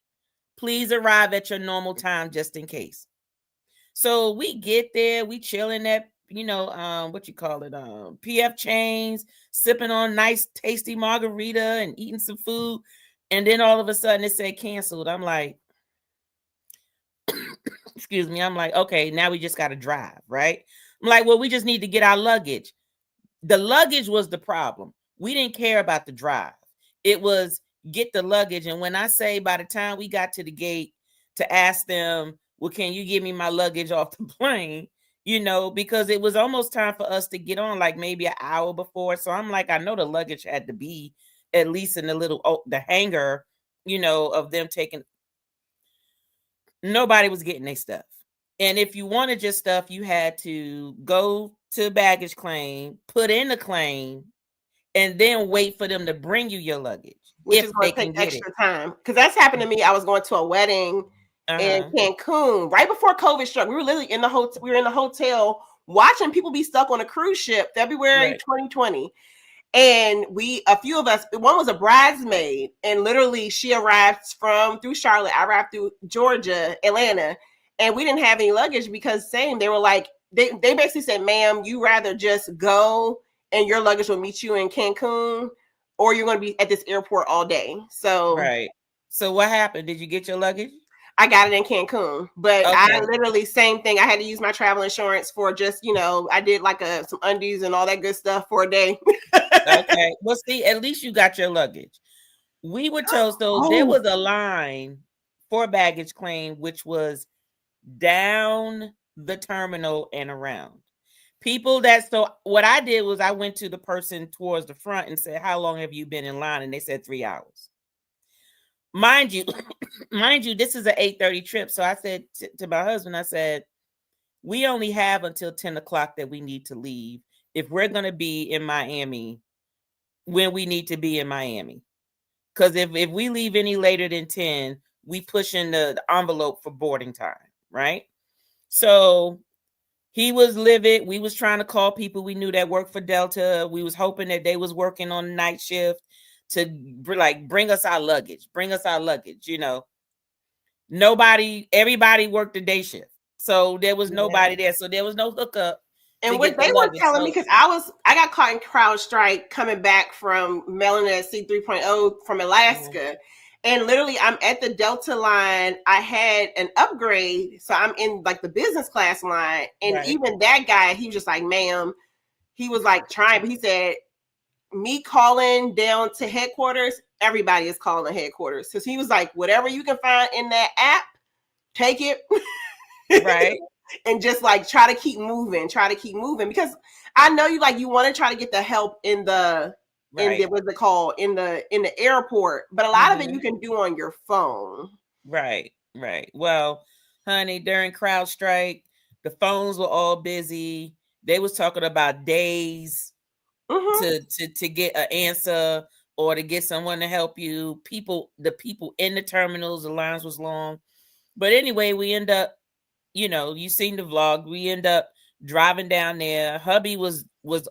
please arrive at your normal time just in case. So we get there, we chilling at, what you call it, PF Chains, sipping on nice tasty margarita and eating some food. And then all of a sudden it said canceled. I'm like, excuse me. I'm like, okay, now we just got to drive, right? I'm like, well, we just need to get our luggage. The luggage was the problem. We didn't care about the drive. It was get the luggage. And when I say by the time we got to the gate to ask them, well, can you give me my luggage off the plane? Because it was almost time for us to get on, like maybe an hour before. So I'm like, I know the luggage had to be at least in the hangar, of them taking. Nobody was getting their stuff. And if you wanted your stuff, you had to go to baggage claim, put in the claim, and then wait for them to bring you your luggage. Which is going to take extra time. Because that's happened to me. I was going to a wedding in Cancun right before COVID struck. We were literally in the hotel. We were in the hotel watching people be stuck on a cruise ship, February 2020. And a few of us, one was a bridesmaid, and literally she arrived through Charlotte. I arrived through Georgia, Atlanta, and we didn't have any luggage because they were like, they basically said, ma'am, you rather just go and your luggage will meet you in Cancun, or you're going to be at this airport all day. So, right. So what happened? Did you get your luggage? I got it in Cancun, but I literally, same thing. I had to use my travel insurance for just, I did like some undies and all that good stuff for a day. Okay. Well, see, at least you got your luggage. We were told, though, there was a line for baggage claim, which was down the terminal and around. So what I did was I went to the person towards the front and said, how long have you been in line? And they said 3 hours. Mind you, this is an 8:30 trip. So I said to my husband, I said, we only have until 10 o'clock that we need to leave if we're going to be in Miami when we need to be in Miami. Because if we leave any later than 10, we push in the envelope for boarding time, right? So he was livid. We was trying to call people we knew that worked for Delta. We was hoping that they was working on night shift to bring us our luggage. Everybody worked the day shift. So there was nobody there. So there was no hookup. And what they were telling me, because I got caught in CrowdStrike coming back from mailing at C3.0 from Alaska. And literally, I'm at the Delta line. I had an upgrade. So I'm in like the business class line. And even that guy, he was just like, ma'am, he was like trying, but he said, me calling down to headquarters, everybody is calling headquarters. So he was like, whatever you can find in that app, take it. Right. And just like try to keep moving because I know you want to try to get the help in the what's it called in the airport, but a lot of it you can do on your phone. Right. Well, honey, during CrowdStrike, the phones were all busy. They was talking about days to get an answer or to get someone to help you. The people in the terminals, the lines was long. But anyway, we end up, you seen the vlog. We end up driving down there. Hubby was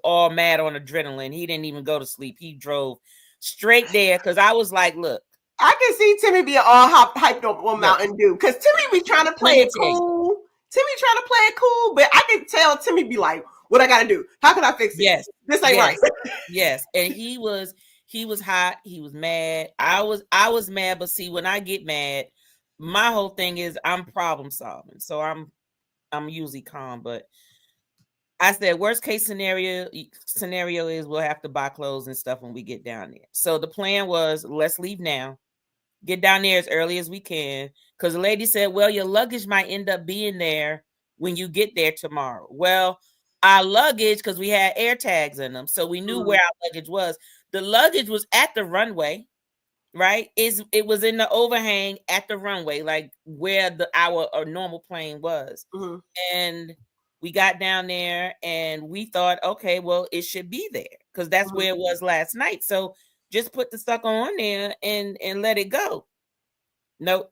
all mad on adrenaline. He didn't even go to sleep. He drove straight there because I was like, look. I can see Timmy being all hyped up on Mountain Dew because Timmy be trying to play it cool. But I can tell Timmy be like, what I got to do? How can I fix it? Yes. This ain't right. Yes. And he was hot. He was mad. I was mad. But see, when I get mad, my whole thing is I'm problem solving. So I'm usually calm. But I said worst case scenario is we'll have to buy clothes and stuff when we get down there. So the plan was let's leave now. Get down there as early as we can. Because the lady said, well, your luggage might end up being there when you get there tomorrow. Well, our luggage, because we had air tags in them, so we knew where our luggage was. The luggage was at the runway, right? It was in the overhang at the runway, like where our normal plane was. And we got down there and we thought, okay, well, it should be there because that's where it was last night. So just put the stuff on there and let it go. Nope,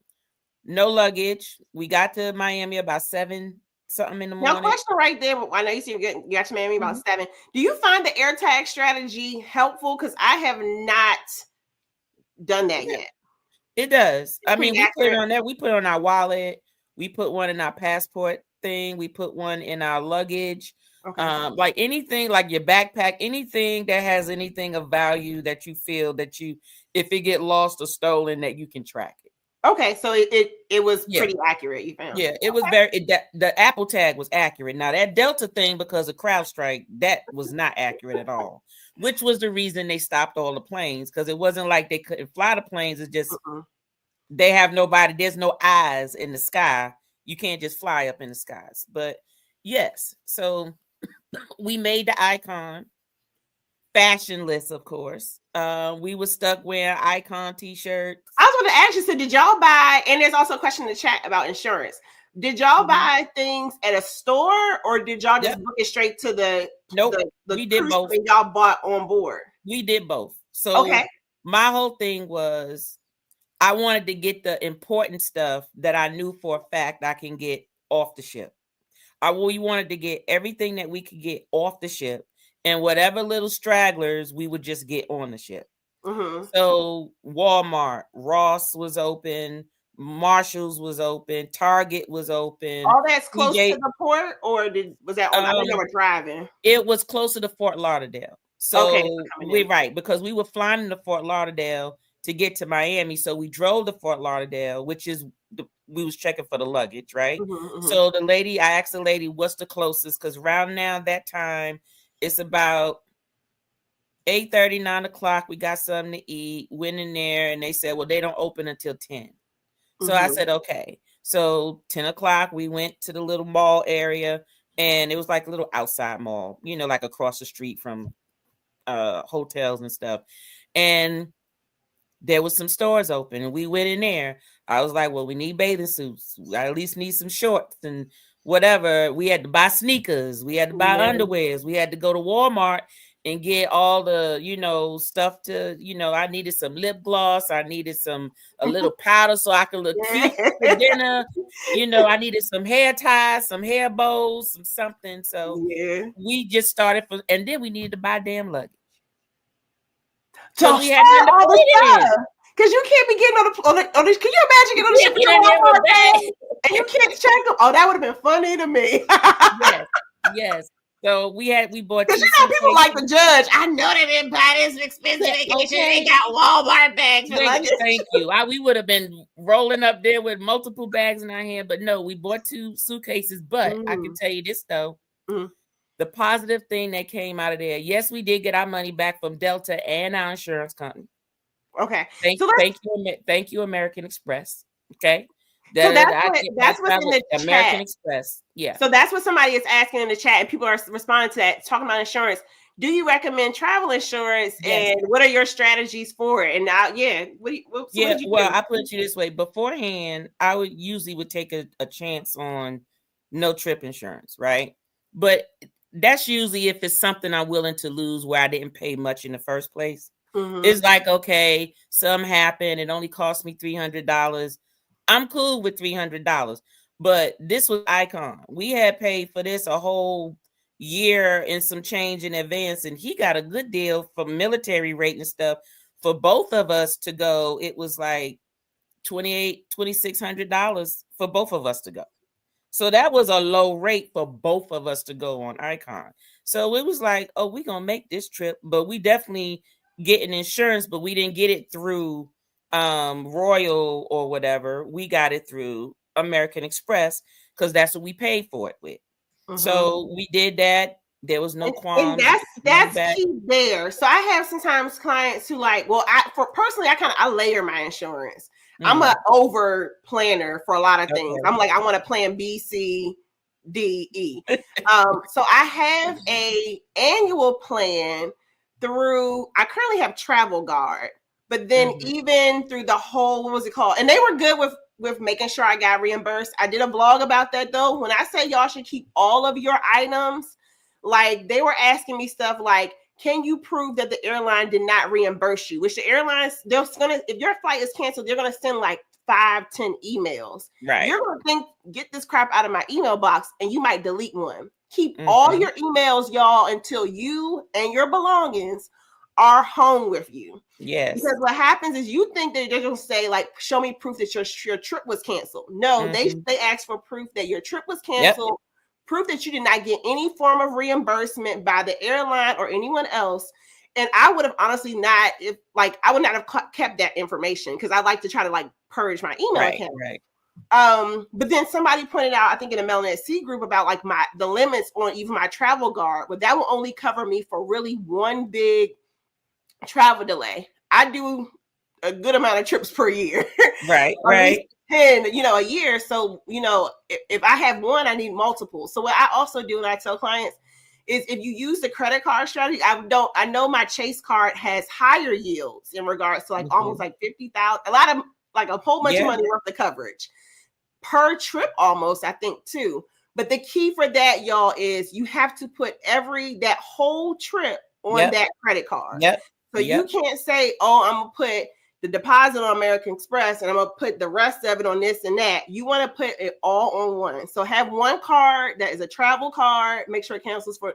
no luggage. We got to Miami about 7 something in the morning. Now, question right there. I know you got to Miami about 7. Do you find the air tag strategy helpful? Because I have not done that yet. It does. I mean, we put it on there. We put it on our wallet. We put one in our passport thing. We put one in our luggage. Like anything, like your backpack, anything that has anything of value that you feel that if it get lost or stolen, that you can track it. Okay, so it was pretty accurate. You found? Yeah, it was the Apple tag was accurate. Now that Delta thing, because of CrowdStrike, that was not accurate at all. Which was the reason they stopped all the planes, because it wasn't like they couldn't fly the planes. It's just they have nobody. There's no eyes in the sky. You can't just fly up in the skies. But yes, so we made the icon. Fashionless, of course. We were stuck wearing icon t-shirts. I was going to ask you, so did y'all buy, and there's also a question in the chat about insurance. Did y'all buy things at a store, or did y'all just book it straight to the we did both. Y'all bought on board? We did both. So my whole thing was I wanted to get the important stuff that I knew for a fact I can get off the ship. We wanted to get everything that we could get off the ship, and whatever little stragglers we would just get on the ship. So Walmart, Ross was open, Marshall's was open, Target was open. All that's close to the port, or was that on? I know you were driving. It was closer to Fort Lauderdale. So because we were flying into Fort Lauderdale to get to Miami. So we drove to Fort Lauderdale, which is we was checking for the luggage, right? So I asked the lady, what's the closest? Because around now that time, it's about 8:30, 9 o'clock. We got something to eat, went in there, and they said, well, they don't open until 10. So I said, okay. So 10 o'clock, we went to the little mall area, and it was like a little outside mall, like across the street from hotels and stuff. And there was some stores open, and we went in there. I was like, well, we need bathing suits. I at least need some shorts and whatever. We had to buy sneakers. We had to buy underwears. We had to go to Walmart and get all the, stuff to, I needed some lip gloss. I needed a little powder so I could look cute for dinner. I needed some hair ties, some hair bows, something. So we just started and then we needed to buy damn luggage. So we had all the stuff. Because you can't be getting on the can you imagine getting on the ship with your Walmart bag and you can't check them? Oh, that would have been funny to me. Yes. So we bought. Because people like to judge. I know they didn't buy this expensive vacation. They got Walmart bags. Thank you. We would have been rolling up there with multiple bags in our hand, but no, we bought 2 suitcases. But I can tell you this though. The positive thing that came out of there, yes, we did get our money back from Delta and our insurance company. Okay. Thank you, American Express. Okay. So that's what's in the chat. American Express. Yeah. So that's what somebody is asking in the chat, and people are responding to that, talking about insurance. Do you recommend travel insurance, and what are your strategies for it? And now, I put it this way. Beforehand, I would usually take a chance on no trip insurance, right? But that's usually if it's something I'm willing to lose where I didn't pay much in the first place. It's like, okay, something happened. It only cost me $300. I'm cool with $300. But this was Icon. We had paid for this a whole year and some change in advance. And he got a good deal for military rate and stuff. For both of us to go, it was like $2,600 for both of us to go. So that was a low rate for both of us to go on Icon. So it was like, oh, we're going to make this trip, but we definitely getting insurance, but we didn't get it through Royal or whatever. We got it through American Express because that's what we paid for it with. So we did that. There was no And qualms. that's key there. So I have sometimes clients who like, well, I layer my insurance. I'm a over planner for a lot of things. I'm like, I want to plan B, C, D, E. So I have a annual plan through. I currently have Travel Guard, but then even through the whole, what was it called? And they were good with making sure I got reimbursed. I did a vlog about that though. When I say y'all should keep all of your items, like they were asking me stuff like, can you prove that the airline did not reimburse you? Which the airlines, if your flight is canceled, they're gonna send like 5-10 emails. Right. You're gonna think, get this crap out of my email box, and you might delete one. Keep all your emails, y'all, until you and your belongings are home with you. Yes. Because what happens is you think that they're gonna say, like, show me proof that your trip was canceled. No, they ask for proof that your trip was canceled. Yep. Proof that you did not get any form of reimbursement by the airline or anyone else. And I would have honestly not, I would not have kept that information because I like to try to like purge my email account. Right. But then somebody pointed out, I think in the Melanin at Sea group, about like the limits on even my Travel Guard, but that will only cover me for really one big travel delay. I do a good amount of trips per year. Right. 10, a year. So, if I have one, I need multiple. So what I also do, and I tell clients, is if you use the credit card strategy, I know my Chase card has higher yields in regards to like almost like 50,000, a lot of like a whole bunch of money worth of coverage per trip almost, I think too. But the key for that, y'all, is you have to put that whole trip on that credit card. So you can't say, oh, I'm going to put the deposit on American Express and I'm going to put the rest of it on this and that. You want to put it all on one. So have one card that is a travel card. Make sure it cancels for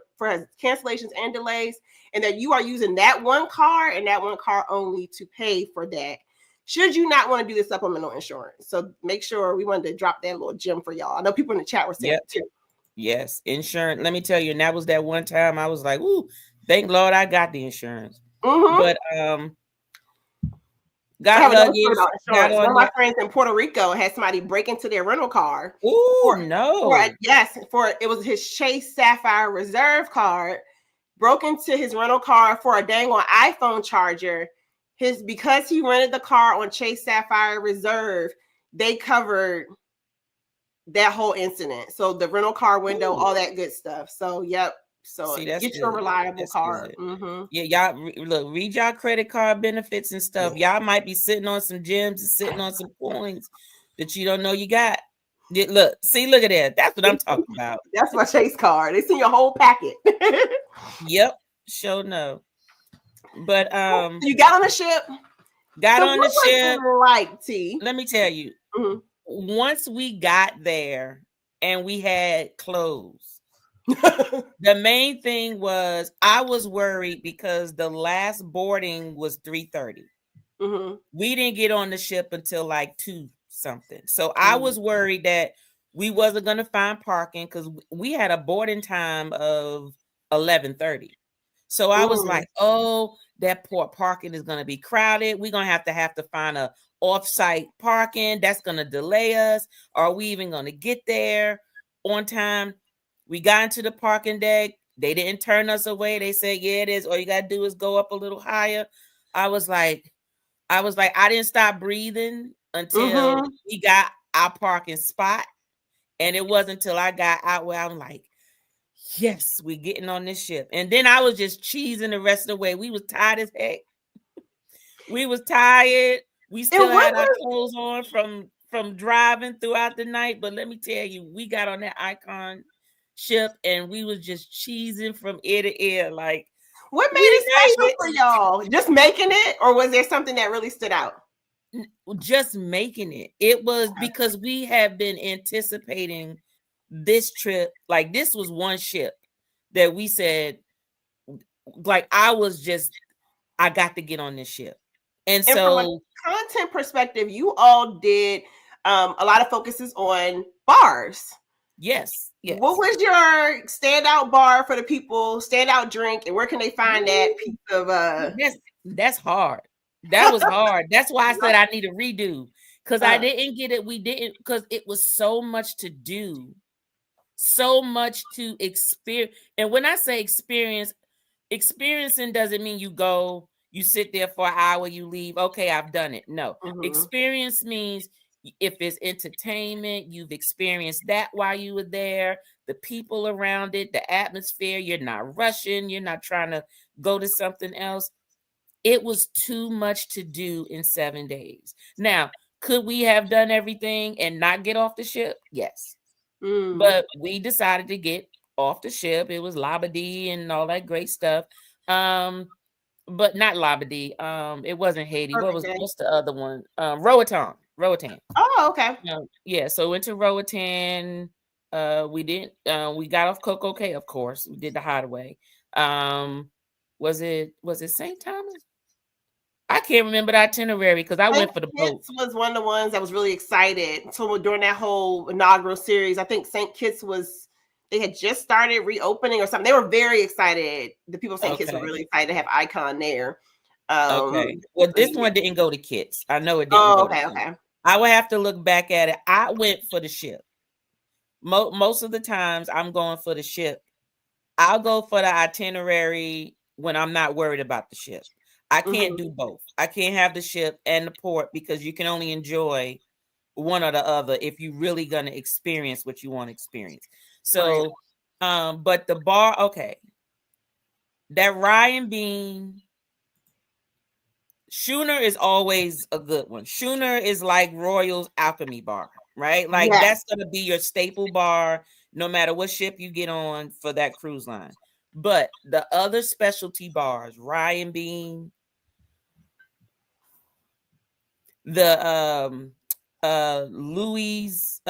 cancellations and delays. And that you are using that one card and that one card only to pay for that. Should you not want to do the supplemental insurance. So make sure, we wanted to drop that little gem for y'all. I know people in the chat were saying it too. Yes, insurance. Let me tell you, and that was that one time I was like, ooh, thank Lord I got the insurance. But got luggage. One of my friends in Puerto Rico had somebody break into their rental car. It was his Chase Sapphire Reserve card. Broke into his rental car for a dang on iPhone charger. Because he rented the car on Chase Sapphire Reserve, they covered that whole incident. So the rental car window, all that good stuff. So yep. So get your reliable card. Yeah, y'all look, read y'all credit card benefits and stuff. Y'all might be sitting on some gems and sitting on some coins that you don't know you got. Look at that. That's what I'm talking about. That's my Chase card. It's in your whole packet. Yep, sure no. But you got on the ship. Like T. Let me tell you. Once we got there and we had clothes, the main thing was I was worried because the last boarding was 3:30. We didn't get on the ship until like 2 something. So I was worried that we wasn't going to find parking because we had a boarding time of 11:30. So I was like, oh, that port parking is going to be crowded. We're going to have to find a off-site parking. That's going to delay us. Are we even going to get there on time? We got into the parking deck. They didn't turn us away. They said, yeah, it is. All you got to do is go up a little higher. I was like, I didn't stop breathing until we got our parking spot. And it wasn't until I got out where I'm like, yes, we're getting on this ship. And then I was just cheesing the rest of the way. We was tired as heck. We was tired. We still had our clothes on from driving throughout the night. But let me tell you, we got on that Icon ship and we was just cheesing from ear to ear. Like, what made it special for y'all? Just making it, or was there something that really stood out? Just making it. It was because we have been anticipating this trip. Like, this was one ship that we said, like, I got to get on this ship. And so from a content perspective, you all did a lot of focuses on bars. Yes. What was your standout bar for the people, standout drink, and where can they find that piece of that's hard. That was hard. That's why I said I need a redo. Because I didn't get it. We didn't, because it was so much to do so much to experience. And when I say experiencing doesn't mean you go, you sit there for an hour, you leave. Okay, I've done it. No, experience means if it's entertainment, you've experienced that while you were there, the people around it, the atmosphere, you're not rushing, you're not trying to go to something else. It was too much to do in 7 days. Now, could we have done everything and not get off the ship? Yes. But we decided to get off the ship. It was Labadee and all that great stuff. But not Labadee. It wasn't Haiti. What's the other one? Roatan. Roatan. Oh, okay. Yeah, so went to Roatan. We got off Coco Cay, of course. We did the hideaway. Was it St. Thomas? I can't remember the itinerary because I went for the boat. Was one of the ones that was really excited. So during that whole inaugural series, I think St. Kitts they had just started reopening or something. They were very excited. The people of St. Kitts were really excited to have Icon there. Okay. Well, this one didn't go to Kitts. I know it didn't go to Kitts. Okay. I would have to look back at it. I went for the ship. Most of the times I'm going for the ship. I'll go for the itinerary when I'm not worried about the ship. I can't do both. I can't have the ship and the port because you can only enjoy one or the other if you're really going to experience what you want to experience. So, but the bar, okay. That rye and bean, Schooner is always a good one. Schooner is like Royal's Alchemy bar, right? Like that's going to be your staple bar no matter what ship you get on for that cruise line. But the other specialty bars, rye and bean, the Louis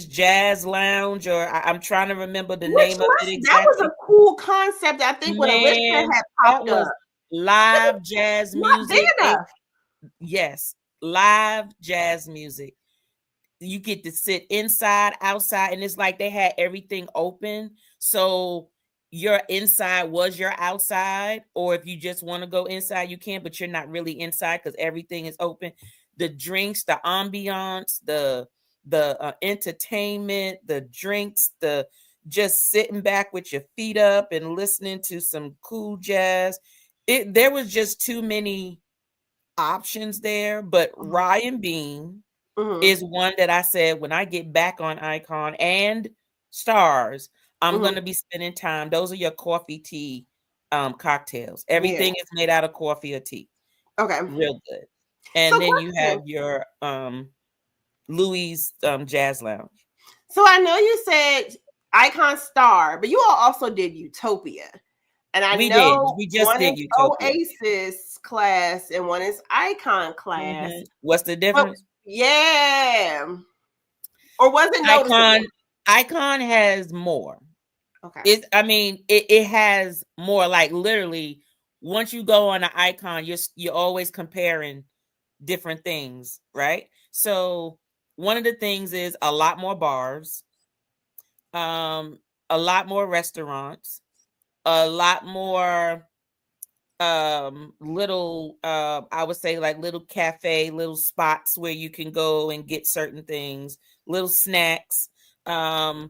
Jazz Lounge, or I'm trying to remember the name of it exactly. That was a cool concept. I think when Alicia had popped up. Live jazz music. Yes, live jazz music. You get to sit inside, outside, and it's like they had everything open. So your inside was your outside, or if you just want to go inside, you can, but you're not really inside because everything is open. The drinks, the ambiance, the entertainment, the drinks, the just sitting back with your feet up and listening to some cool jazz. There was just too many options there, but rye and bean is one that I said when I get back on Icon and Stars, I'm going to be spending time. Those are your coffee, tea, cocktails. Everything is made out of coffee or tea. Okay. Real good. And so then you have your Louis Jazz Lounge. So I know you said Icon Star, but you all also did Utopia. And I know we just did Utopia. Oasis class and one is Icon class. What's the difference? Or was it noticeable? Icon has more. Okay. It has more, like literally once you go on an Icon, you're always comparing different things, right? So one of the things is a lot more bars, a lot more restaurants, a lot more little I would say like little cafe, little spots where you can go and get certain things, little snacks. I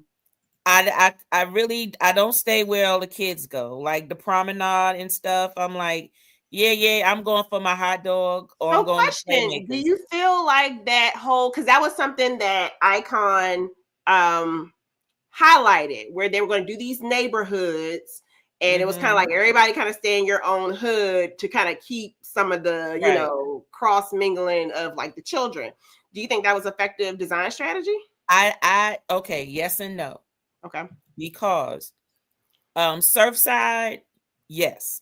don't stay where all the kids go, like the promenade and stuff. I'm like, I'm going for my hot dog, or I'm going to Playmakers. Do you feel like that whole, because that was something that Icon highlighted, where they were going to do these neighborhoods, and it was kind of like everybody kind of stay in your own hood to kind of keep some of the cross mingling of like the children. Do you think that was effective design strategy? Okay, yes and no. Okay. Because Surfside, yes,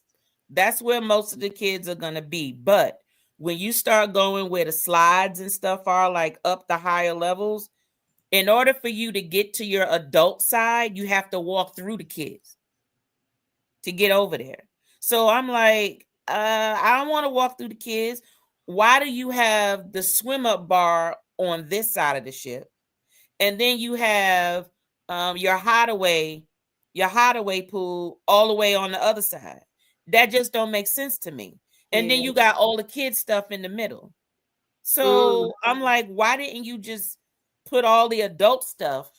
that's where most of the kids are going to be. But when you start going where the slides and stuff are, like up the higher levels, in order for you to get to your adult side, you have to walk through the kids to get over there. So I'm like, I don't want to walk through the kids. Why do you have the swim up bar on this side of the ship? And then you have your hideaway pool all the way on the other side. That just don't make sense to me. And then you got all the kids stuff in the middle. So I'm like, why didn't you just put all the adult stuff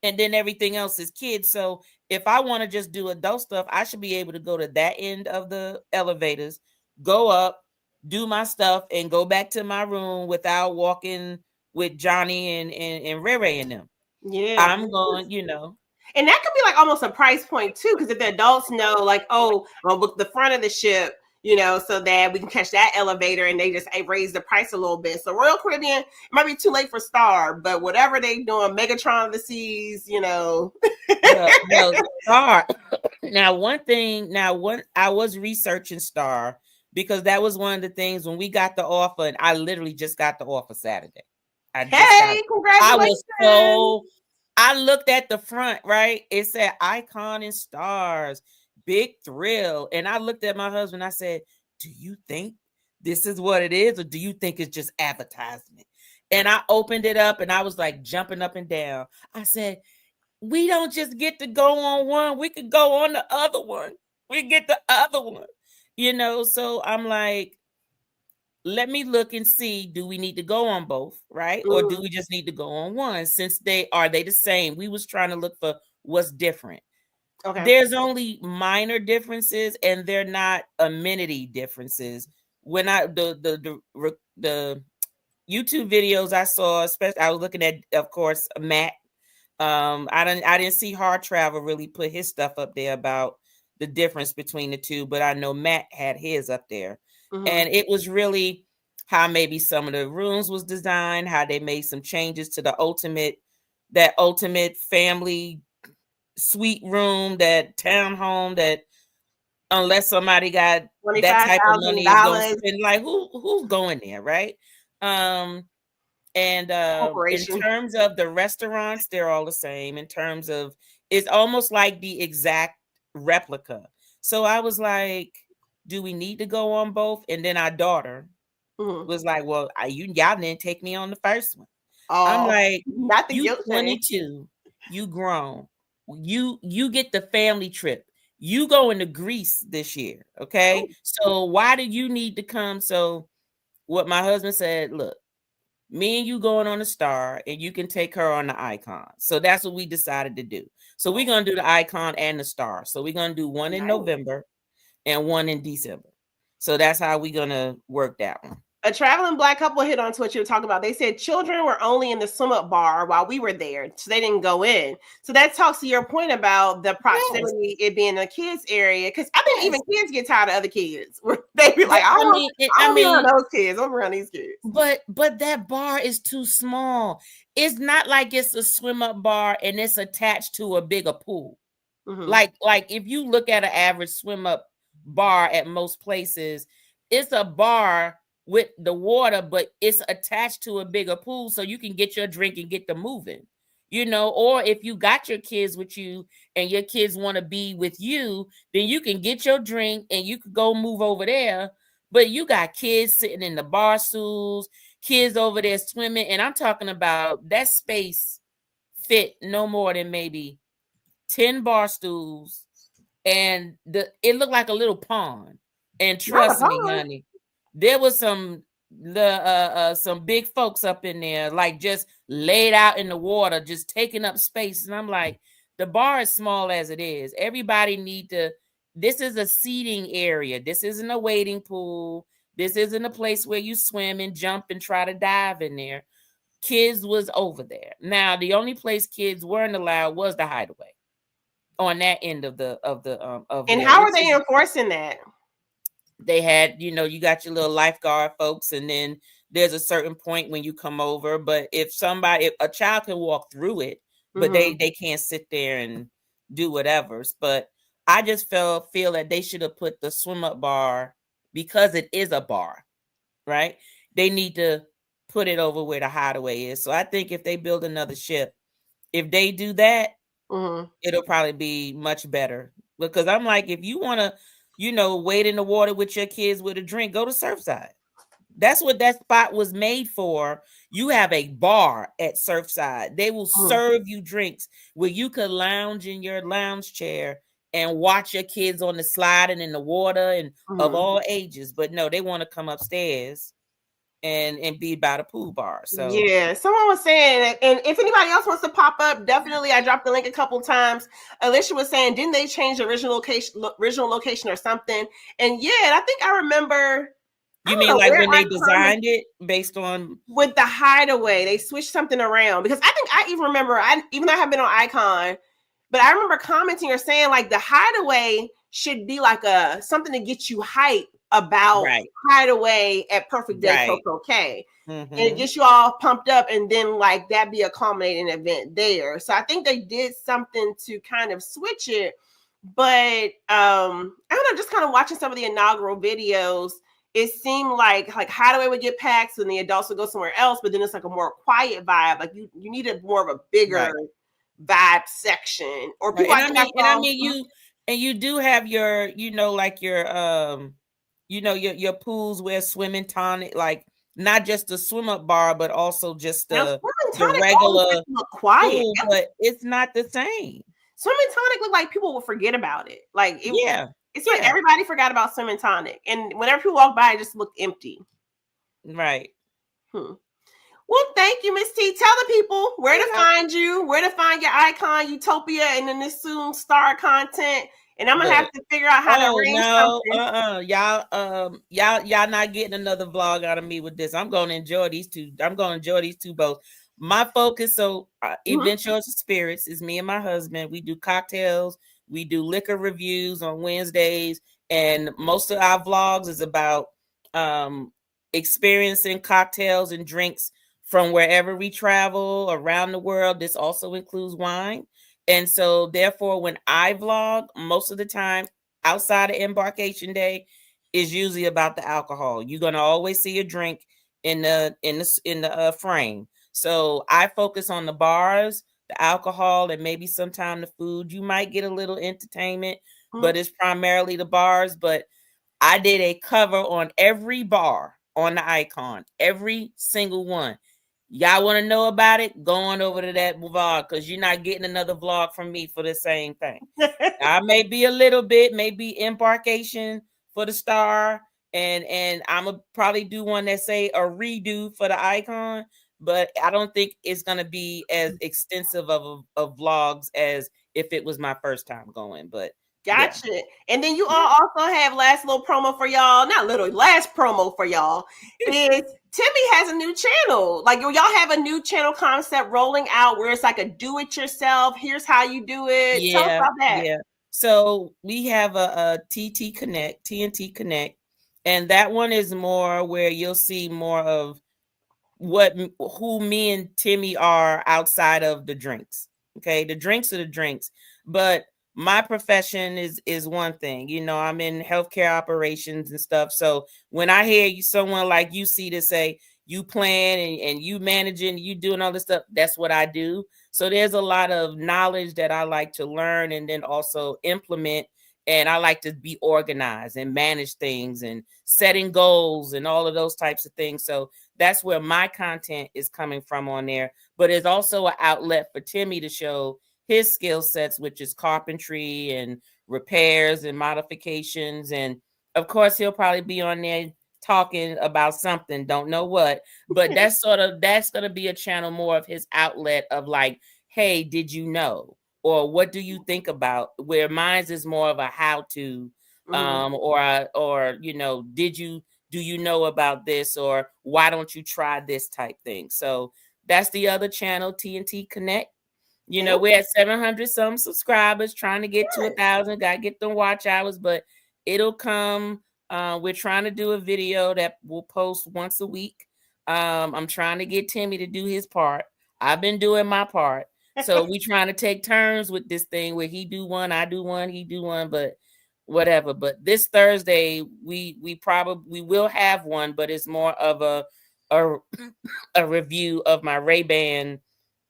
and then everything else is kids. So if I want to just do adult stuff, I should be able to go to that end of the elevators, go up, do my stuff, and go back to my room without walking with Johnny and Rere and them. Yeah. I'm going, you know. And that could be like almost a price point too, because if the adults know, like, oh, well, book the front of the ship, so that we can catch that elevator, and they just raise the price a little bit. So Royal Caribbean, it might be too late for Star, but whatever they doing, Megatron of the Seas, No, Star. One I was researching Star because that was one of the things when we got the offer, and I literally just got the offer Saturday. Hey, I congratulations. was so I looked at the front, right? It said Icon and Stars, big thrill. And I looked at my husband, I said, do you think this is what it is, or do you think it's just advertisement? And I opened it up and I was like jumping up and down. I said, we don't just get to go on one, we could go on the other one. We get the other one. So I'm like, let me look and see, do we need to go on both, right? Or do we just need to go on one, since they the same? We was trying to look for what's different. Okay. There's only minor differences, and they're not amenity differences. When the YouTube videos I saw, especially I was looking at, of course, Matt. I didn't see Hard Travel really put his stuff up there about the difference between the two, but I know Matt had his up there. And it was really how maybe some of the rooms was designed, how they made some changes to that ultimate family suite room, that townhome, that unless somebody got that type of money is going to spend, like who's going there, right? And in terms of the restaurants, they're all the same. In terms of, it's almost like the exact replica. So I was like, do we need to go on both? And then our daughter was like, well, y'all didn't take me on the first one. I'm like, you 22, you grown, you get the family trip. You going to Greece this year, okay? So why do you need to come? So what my husband said, look, me and you going on the Star, and you can take her on the Icon. So that's what we decided to do. So we're going to do the Icon and the Star. So we're going to do one in November and one in December. So that's how we're going to work that one. A traveling Black couple hit on to what you were talking about. They said children were only in the swim up bar while we were there, so they didn't go in. So that talks to your point about the proximity, it being a kids area. Because I think even kids get tired of other kids. They be like, I don't be around those kids. I'm around these kids. But that bar is too small. It's not like it's a swim up bar and it's attached to a bigger pool. Like if you look at an average swim up bar at most places, it's a bar with the water, but it's attached to a bigger pool, so you can get your drink and get them moving, or if you got your kids with you and your kids want to be with you, then you can get your drink and you could go move over there. But you got kids sitting in the bar stools, kids over there swimming, and I'm talking about that space fit no more than maybe 10 bar stools, and it looked like a little pond. And trust me, honey, there was some big folks up in there, like just laid out in the water, just taking up space. And I'm like, the bar is small as it is. Everybody this is a seating area. This isn't a wading pool. This isn't a place where you swim and jump and try to dive in there. Kids was over there. Now, the only place kids weren't allowed was the Hideaway on that end of the. And how are they enforcing that? They had, you got your little lifeguard folks, and then there's a certain point when you come over. But if a child can walk through it, but they can't sit there and do whatever. But I just feel that they should have put the swim up bar, because it is a bar, right? They need to put it over where the Hideaway is. So I think if they build another ship, if they do that, it'll probably be much better. Because I'm like, if you want to, wade in the water with your kids with a drink, go to Surfside. That's what that spot was made for. You have a bar at Surfside. They will serve you drinks where you could lounge in your lounge chair and watch your kids on the slide and in the water, and of all ages. But no, they want to come upstairs and be by the pool bar. So yeah, someone was saying, and if anybody else wants to pop up, definitely. I dropped the link a couple times. Alicia was saying, didn't they change the original location or something? And yeah, I think I remember. I you don't mean know like where when they Icon designed it based on with the hideaway, they switched something around because I think I even remember. Even though I have been on Icon, but I remember commenting or saying like the hideaway should be like a something to get you hype about right, hideaway at Perfect Day right. Coco K. And it Mm-hmm. gets you all pumped up, and then like that be a culminating event there. So I think they did something to kind of switch it. But I don't know, just kind of watching some of the inaugural videos, it seemed like Hideaway would get packed, and the adults would go somewhere else, but then it's like a more quiet vibe. Like you needed more of a bigger Right. vibe section, or Right. people I think I And I saw. mean you do have your, like your your pools where swimming tonic, like not just the swim up bar, but also just Now, the Swimming Tonic always regular look quiet. pool, but it's not the same. Swimming Tonic looked like people will forget about it. Yeah. It's like Yeah. everybody forgot about Swimming Tonic, and whenever people walk by, it just looked empty. Right. Hmm. Well, thank you, Miss T. Tell the people where to find you, where to find your Icon Utopia, and then this soon star content. And I'm gonna have Look. to figure out how to Oh arrange no, something. y'all not getting another vlog out of me with this. I'm gonna enjoy these two. I'm gonna enjoy these two both. My focus, Mhm. Adventures of Spirits, is me and my husband. We do cocktails, we do liquor reviews on Wednesdays, and most of our vlogs is about um experiencing cocktails and drinks from wherever we travel around the world. This also includes wine. And so therefore, when I vlog, most of the time outside of embarkation day is usually about the alcohol. You're gonna always see a drink in the frame. So I focus on the bars, the alcohol, and maybe sometime the food. You might get a little entertainment, but it's primarily the bars. But I did a cover on every bar on the icon, every single one. Y'all want to know about it? Go on over to that vlog, because you're not getting another vlog from me for the same thing. I may be a little bit, maybe embarkation for the star, and I'm gonna probably do one that say a redo for the icon, but I don't think it's gonna be as extensive of vlogs as if it was my first time going. But yeah. Gotcha. And then you all also have last little promo for y'all. Not little, last promo for y'all is Timmy has a new channel. Like y'all have a new channel concept rolling out where it's like a do-it-yourself. Here's how you do it. Tell us Yeah, about that. yeah. So we have a TT Connect, TNT Connect, and that one is more where you'll see more of who me and Timmy are outside of the drinks. Okay, the drinks are the drinks, but my profession is one thing. I'm in healthcare operations and stuff. So when I hear someone like you see to say you plan and you managing, you doing all this stuff, that's what I do. So there's a lot of knowledge that I like to learn and then also implement. And I like to be organized and manage things and setting goals and all of those types of things. So that's where my content is coming from on there. But it's also an outlet for Timmy to show his skill sets, which is carpentry and repairs and modifications. And of course, he'll probably be on there talking about something, don't know what. But that's going to be a channel more of his outlet of like, hey, did you know? Or what do you think about? Where mine's is more of a how to, or do you know about this, or why don't you try this type thing? So that's the other channel, TNT Connect. We're at 700 some subscribers, trying to get to 1,000. Got to get them watch hours, but it'll come. We're trying to do a video that we'll post once a week. I'm trying to get Timmy to do his part. I've been doing my part. So we trying to take turns with this thing where he do one, I do one, he do one, but whatever. But this Thursday, we probably will have one, but it's more of a review of my Ray-Ban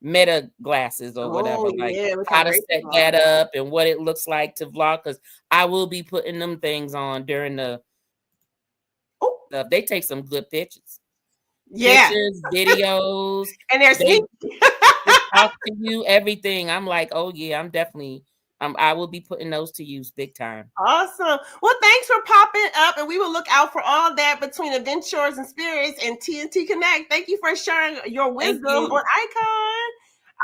Meta glasses or whatever, like how to set that up and what it looks like to vlog, because I will be putting them things on during the stuff. They take some good pictures. Pictures, videos, and they're they sneaky. talk to you, everything. I'm like, oh yeah, I'm definitely I will be putting those to use big time. Awesome. Well, thanks for popping up, and we will look out for all that between Adventures and Spirits and TNT Connect. Thank you for sharing your wisdom on Icon.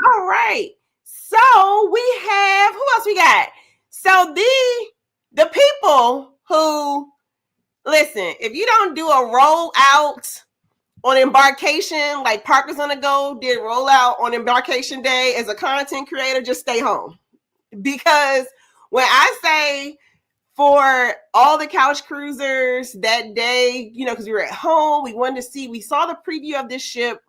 All right. So we have, who else we got? So the people who, listen, if you don't do a rollout on Embarkation, like Parker's on the Go did rollout on Embarkation Day as a content creator, just stay home. Because when I say for all the couch cruisers that day, because we were at home, we saw the preview of this ship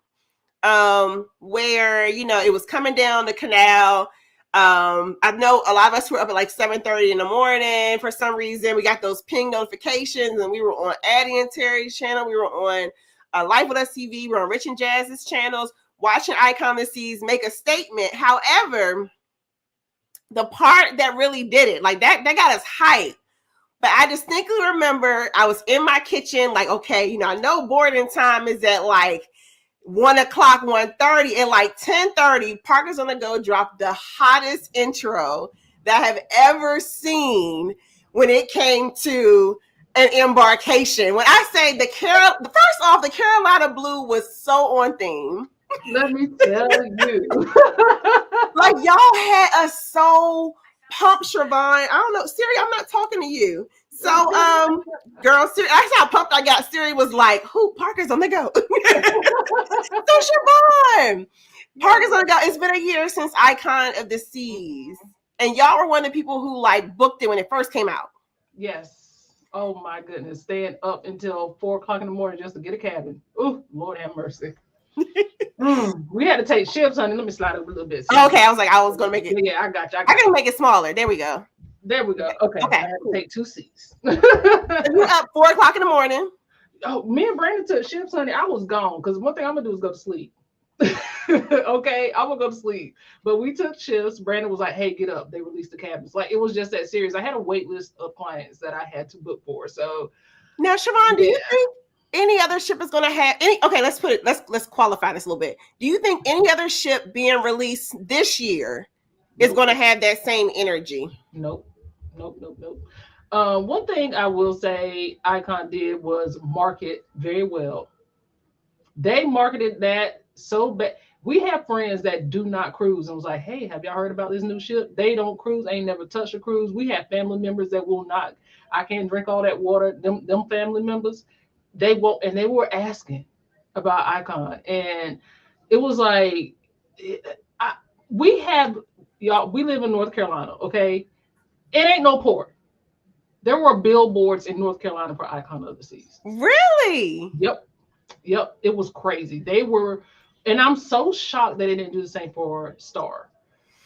where, it was coming down the canal. I know a lot of us were up at like 7:30 in the morning for some reason. We got those ping notifications, and we were on Addie and Terry's channel. We were on Life with Us TV. We were on Rich and Jazz's channels, watching Icon the Seas make a statement. However, the part that really did it, like that got us hyped. But I distinctly remember I was in my kitchen, like, okay, I know boarding time is at like 1 o'clock, 1:30, and like 10:30, Parker's on the Go dropped the hottest intro that I have ever seen when it came to an embarkation. When I say first off, the Carolina Blue was so on theme. Let me tell you. Like, y'all had us so pumped, Siobhan. I don't know. Siri, I'm not talking to you. So, girl, Siri, that's how pumped I got. Siri was like, who? Parker's on the Go. So, Siobhan, Parker's on the Go. It's been a year since Icon of the Seas. And y'all were one of the people who, like, booked it when it first came out. Yes. Oh, my goodness. Staying up until 4 o'clock in the morning just to get a cabin. Ooh, Lord have mercy. We had to take shifts, honey. Let me slide it a little bit. Okay, I was going to make it. Yeah, I got you. I can make it smaller. There we go. Okay. I had to take 2 seats. So you're up 4 o'clock in the morning. Oh, me and Brandon took shifts, honey. I was gone because one thing I'm going to do is go to sleep. Okay, I'm going to go to sleep. But we took shifts. Brandon was like, hey, get up. They released the cabins. Like, it was just that serious. I had a wait list of clients that I had to book for. So now, Siobhan, do you think any other ship is going to have let's qualify this a little bit. Do you think any other ship being released this year is going to have that same energy? Nope. One thing I will say Icon did was market very well. They marketed that so bad. We have friends that do not cruise and was like, hey, have y'all heard about this new ship? They don't cruise, ain't never touched a cruise. We have family members that will not. I can't drink all that water. Them family members, they won't, and they were asking about Icon, and it was like, we live in North Carolina, okay? It ain't no port. There were billboards in North Carolina for Icon of the Seas. Really? Yep. It was crazy. They were, and I'm so shocked that they didn't do the same for Star.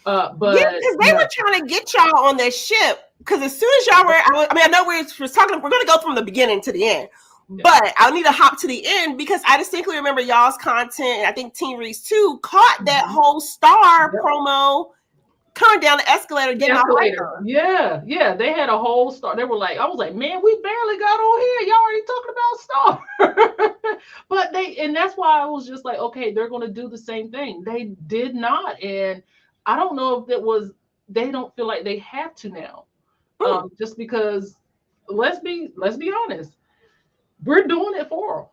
But because they were trying to get y'all on their ship. Because as soon as y'all were, I know we're talking. We're going to go from the beginning to the end. But I'll need to hop to the end because I distinctly remember y'all's content, and I think Team Reese too caught that whole Star promo coming down the escalator, getting off later. Yeah, they had a whole Star. They were like, I was like, man, we barely got on here. Y'all already talking about Star. But and that's why I was just like, okay, they're going to do the same thing. They did not, and I don't know if it was they don't feel like they have to now, just because. Let's be honest. We're doing it for them.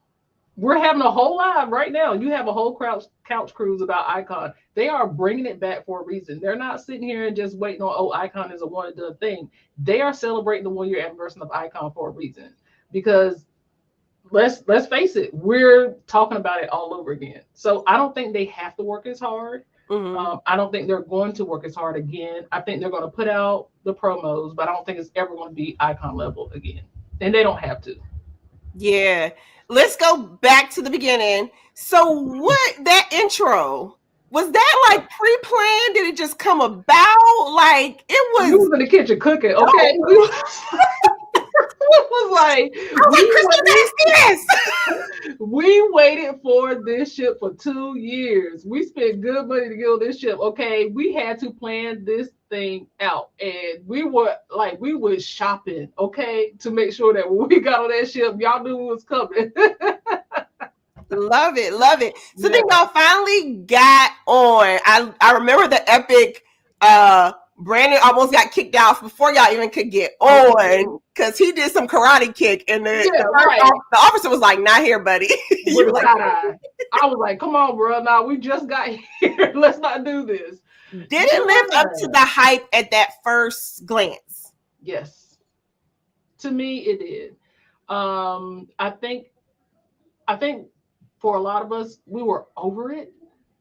We're having a whole live right now. You have a whole couch cruise about Icon. They are bringing it back for a reason. They're not sitting here and just waiting on, Icon is a one and done thing. They are celebrating the 1-year anniversary of Icon for a reason. Because let's face it, we're talking about it all over again. So I don't think they have to work as hard. Mm-hmm. I don't think they're going to work as hard again. I think they're going to put out the promos, but I don't think it's ever going to be Icon level again. And they don't have to. Yeah. Let's go back to the beginning. So what, that intro, was that like pre-planned? Did it just come about? Like, it was. You was in the kitchen cooking, okay? It was like, we waited for this ship for 2 years. We spent good money to get on this ship, okay? We had to plan this thing out, and we were shopping, okay, to make sure that when we got on that ship, y'all knew what was coming. Love it. So then y'all finally got on. I remember the epic Brandon almost got kicked out before y'all even could get on because he did some karate kick, and the officer was like, "Not here, buddy." You were like, I was like, "Come on, bro. Now we just got here. Let's not do this." Did it live up to the hype at that first glance? Yes, to me it did. I think for a lot of us, we were over it.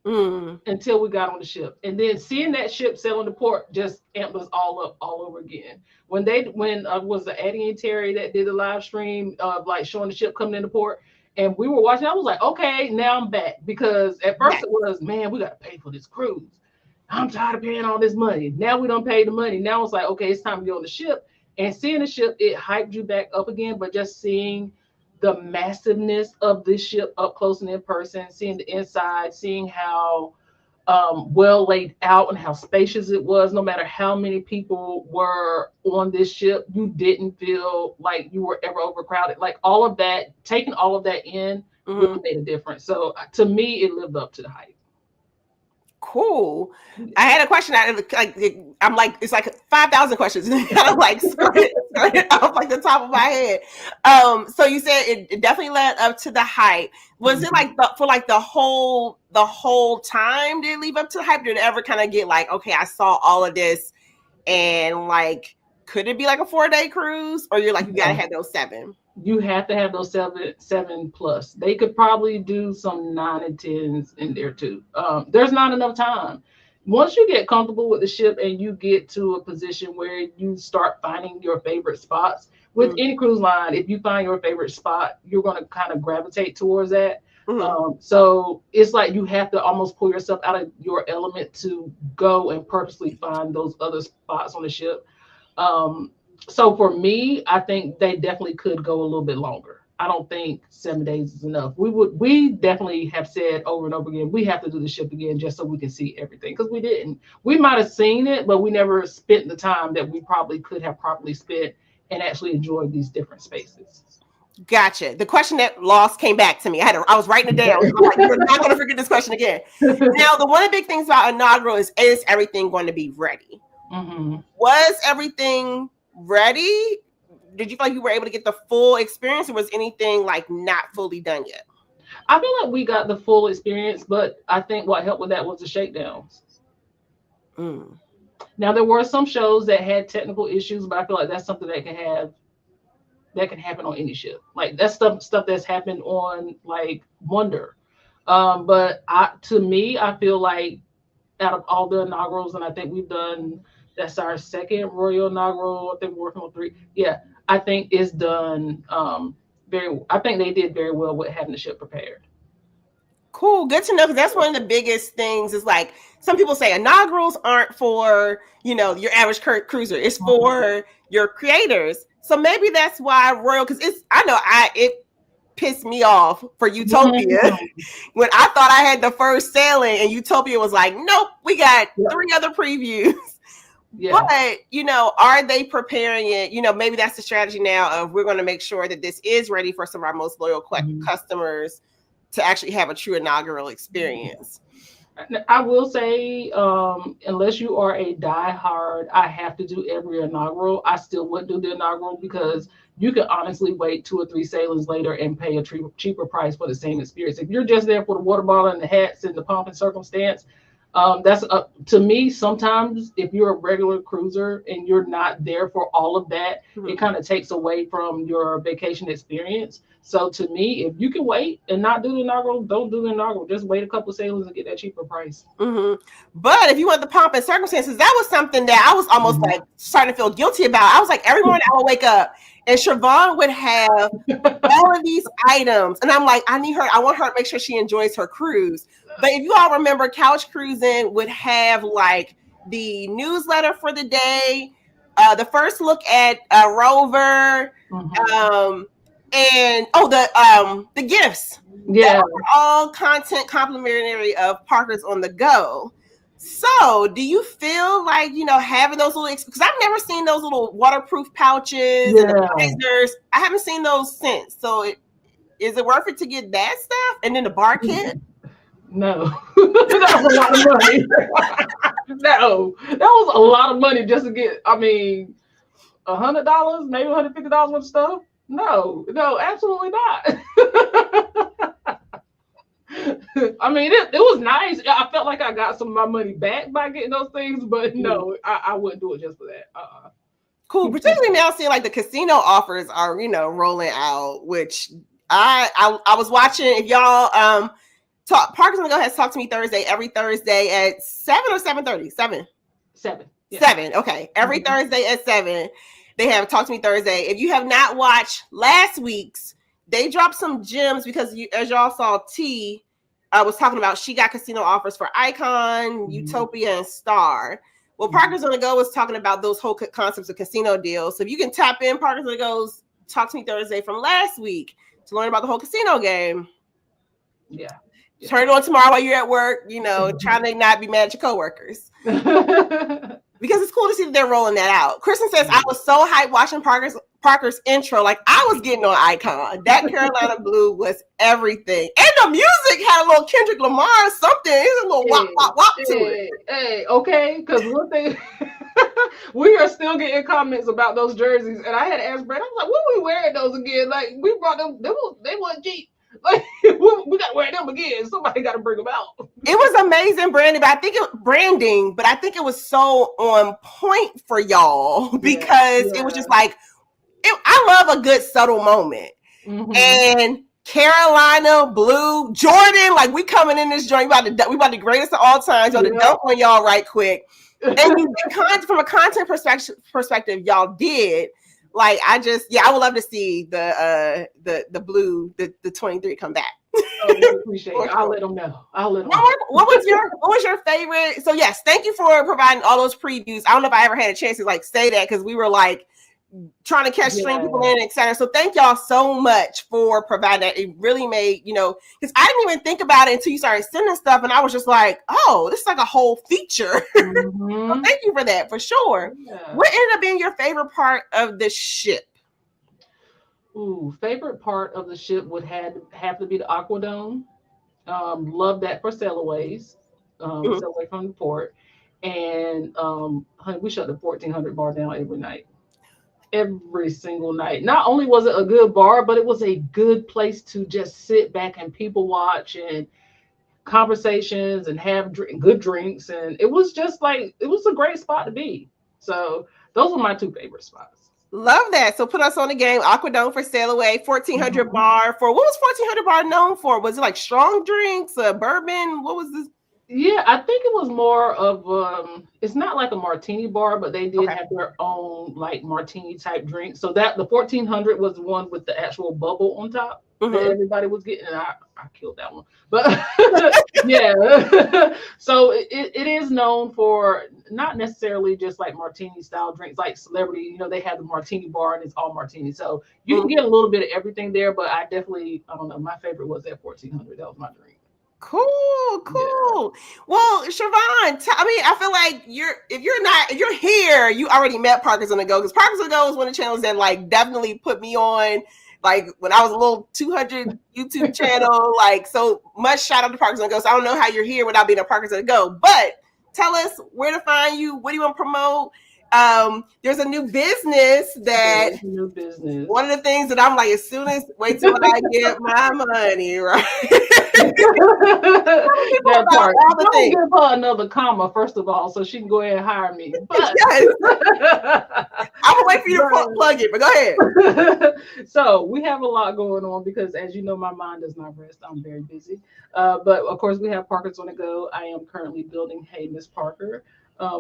Until we got on the ship, and then seeing that ship sail in the port just amped us all up all over again. When was the Eddie and Terry that did the live stream of like showing the ship coming in the port, and we were watching, I was like, okay, now I'm back, because at first it was, man, we got to pay for this cruise. I'm tired of paying all this money. Now we don't pay the money. Now it's like, okay, it's time to get on the ship, and seeing the ship, it hyped you back up again. But just seeing the massiveness of this ship up close and in person, seeing the inside, seeing how well laid out and how spacious it was, no matter how many people were on this ship, you didn't feel like you were ever overcrowded. Like all of that, taking all of that in really made a difference. So to me, it lived up to the hype. Cool. I had a question. I'm like, it's like 5,000 questions. I'm like, off like the top of my head. So you said it definitely led up to the hype. Was it like the whole time? Did it lead up to the hype? Did it ever kind of get like, okay, I saw all of this, and like, could it be like a 4-day cruise, or you're like, you gotta have those 7? You have to have those 7 plus. They could probably do some 9 and 10s in there too. There's not enough time. Once you get comfortable with the ship and you get to a position where you start finding your favorite spots with any cruise line, if you find your favorite spot, you're going to kind of gravitate towards that. So it's like you have to almost pull yourself out of your element to go and purposely find those other spots on the ship. So for me, I think they definitely could go a little bit longer. I don't think 7 days is enough. We definitely have said over and over again, we have to do the ship again just so we can see everything, because we didn't. We might have seen it, but we never spent the time that we probably could have properly spent and actually enjoyed these different spaces. Gotcha. The question that lost came back to me. I was writing it down. I'm like, you're not going to forget this question again. Now, one of the big things about Inaugural is everything going to be ready? Was everything ready? Did you feel like you were able to get the full experience, or was anything like not fully done yet? I feel like we got the full experience, but I think what helped with that was the shakedowns. Now there were some shows that had technical issues, but I feel like that's something that can happen on any ship. Like that's stuff that's happened on like Wonder. But to me, I feel like out of all the inaugurals, and I think we've done, that's our second Royal Inaugural. I think we're working on 3. Yeah, I think it's done I think they did very well with having the ship prepared. Cool, good to know, because that's one of the biggest things. Is like some people say inaugurals aren't for your average cruiser. It's for your creators. So maybe that's why Royal, because it pissed me off for Utopia when I thought I had the first sailing, and Utopia was like, nope, we got 3 other previews. Yeah. But, are they preparing it? Maybe that's the strategy now of, we're going to make sure that this is ready for some of our most loyal customers to actually have a true inaugural experience. I will say, unless you are a diehard, I have to do every inaugural, I still would do the inaugural, because you can honestly wait 2 or 3 sailings later and pay a cheaper price for the same experience. If you're just there for the water bottle and the hats and the pomp and circumstance, that's up to me. Sometimes if you're a regular cruiser and you're not there for all of that, it kind of takes away from your vacation experience. So to me, if you can wait and not do the inaugural, don't do the inaugural. Just wait a couple of sailings and get that cheaper price. But if you want the pomp and circumstances, that was something that I was almost like starting to feel guilty about. I was like, every morning I would wake up and Siobhan would have all of these items, and I'm like, I want her to make sure she enjoys her cruise. But if you all remember, Couch Cruising would have like the newsletter for the day, the first look at Rover, and the gifts. Yeah, all content complimentary of Parkers on the Go. So do you feel like, having those little, because I've never seen those little waterproof pouches and the blazers. I haven't seen those since. So is it worth it to get that stuff? And then the bar kit? No. That's a lot of money. No, that was a lot of money just to get. I mean, $100, maybe $150 worth of stuff. No, absolutely not. I mean, it was nice. I felt like I got some of my money back by getting those things, but no, I wouldn't do it just for that. Cool. Particularly now seeing like the casino offers are, rolling out, which I was watching. If y'all Parkers on the Go has Talk to Me Thursday every Thursday at 7 or 7:30? 7. 7. Yeah. 7. Okay. Every Thursday at 7. They have Talk to Me Thursday. If you have not watched last week's, they dropped some gems because as y'all saw, T was talking about she got casino offers for Icon, Utopia, and Star. Well, Parkers on the Go was talking about those whole concepts of casino deals. So if you can tap in Parkers on the Go's Talk to Me Thursday from last week to learn about the whole casino game. Yeah. Turn it on tomorrow while you're at work, trying to not be mad at your coworkers. Because it's cool to see that they're rolling that out. Kristen says, I was so hyped watching Parker's intro. Like, I was getting on Icon. That Carolina Blue was everything. And the music had a little Kendrick Lamar something. It's a little wop, wop, wop to it. Hey, okay. Because one thing, we are still getting comments about those jerseys. And I had asked Brad, I was like, when we wearing those again? Like, we brought them, they weren't cheap. Like, we got to wear them again. Somebody got to bring them out. It was amazing branding, but I think it was so on point for y'all because it was just like, I love a good subtle moment. And Carolina Blue, Jordan, like we coming in this joint, we about the greatest of all time. So to dump on y'all right quick. And from a content perspective, y'all did. Like I would love to see the blue, the 23 come back. Oh, appreciate it. I'll let them know. What was your favorite? So yes, thank you for providing all those previews. I don't know if I ever had a chance to like say that because we were like trying to catch string people in, etc. So thank y'all so much for providing that. It really made, because I didn't even think about it until you started sending stuff, and I was just like, oh, this is like a whole feature. So thank you for that, for sure. Yeah. What ended up being your favorite part of the ship? Ooh, favorite part of the ship would have to be the Aquadome. Love that for sail-aways. Sail away from the port. And honey, we shut the 1400 bar down every single night. Not only was it a good bar, but it was a good place to just sit back and people watch and conversations and have good drinks. And it was just like, it was a great spot to be. So those were my two favorite spots. Love that. So put us on the game. Aquadome for sail away, 1400 bar for, what was 1400 bar known for? Was it like strong drinks, bourbon? What was this? Yeah, I think it was more of it's not like a martini bar, but they did have their own like martini type drink. So that the 1400 was the one with the actual bubble on top that everybody was getting. And I killed that one. But yeah. So it is known for not necessarily just like martini style drinks, like Celebrity, they have the martini bar and it's all martini. So you can get a little bit of everything there, but I don't know, my favorite was that 1400. That was my drink. Cool. Yeah. Well, Siobhan, I feel like if you're here, you already met Parkers on the Go, because Parkers on the Go is one of the channels that like definitely put me on, like when I was a little 200 YouTube channel, like so much shout out to Parkers on the Go. So I don't know how you're here without being a Parkers on the Go, but tell us where to find you. What do you want to promote? There's a new business one of the things that I'm like, wait till I get my money, right? That part. Don't give her another comma, first of all, so she can go ahead and hire me. But yes. I'm gonna wait for you to plug it, but go ahead. So we have a lot going on because, as you know, my mind does not rest. I'm very busy. But of course, we have Parkers on the Go. I am currently building Hey Miss Parker.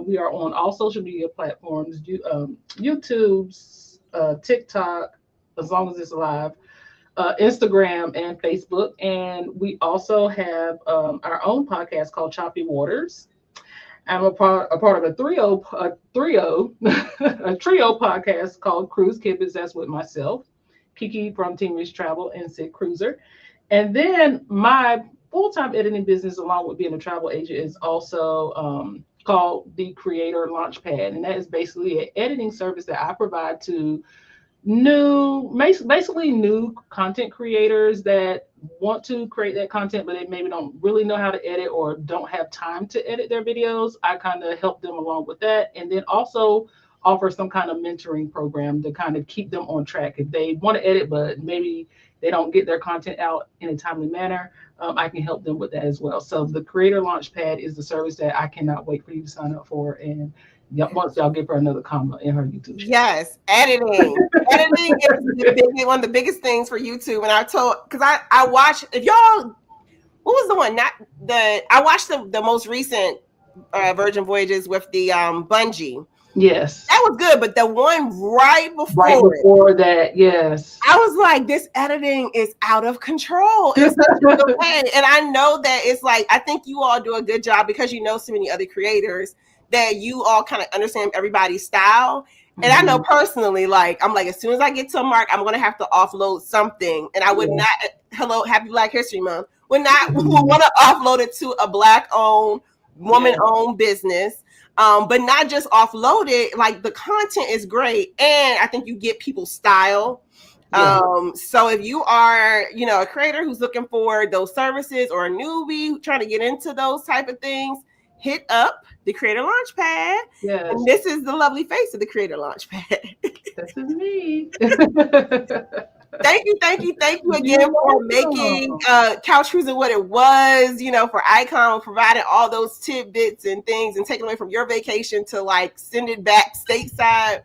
We are on all social media platforms, YouTube, TikTok, as long as it's live, Instagram and Facebook. And we also have our own podcast called Choppy Waters. I'm a part of a trio podcast called Cruise Kibbits. That's with myself, Kiki from Team Rich Travel, and Sid Cruiser. And then my full-time editing business, along with being a travel agent, is also called the Creator Launchpad. And that is basically an editing service that I provide to Basically new content creators that want to create that content, but they maybe don't really know how to edit or don't have time to edit their videos. I kind of help them along with that. And then also offer some kind of mentoring program to kind of keep them on track. If they want to edit, but maybe they don't get their content out in a timely manner, I can help them with that as well. So the Creator Launchpad is the service that I cannot wait for you to sign up for. And once y'all give her another comma in her YouTube channel. Yes, editing. Editing is one of the biggest things for YouTube. And I told, because I watched, if y'all, what was the one? Not the, I watched the most recent Virgin Voyages with the Bungie. Yes. That was good, but the one right before that, yes. I was like, this editing is out of control in such a good way. And I know that it's like, I think you all do a good job because you know so many other creators that you all kind of understand everybody's style. And I know personally, like, I'm like, as soon as I get to a mark, I'm going to have to offload something. And I would not, hello, happy Black History Month, would not want to offload it to a Black-owned, woman-owned business. But not just offload it, like the content is great. And I think you get people's style. So if you are, you know, a creator who's looking for those services or a newbie trying to get into those type of things, hit up the Creator Launchpad. Yes. And this is the lovely face of the Creator Launchpad. This is me. Thank you again for making Couch Cruising what it was, you know, for Icon, providing all those tidbits and things and taking away from your vacation to like send it back stateside.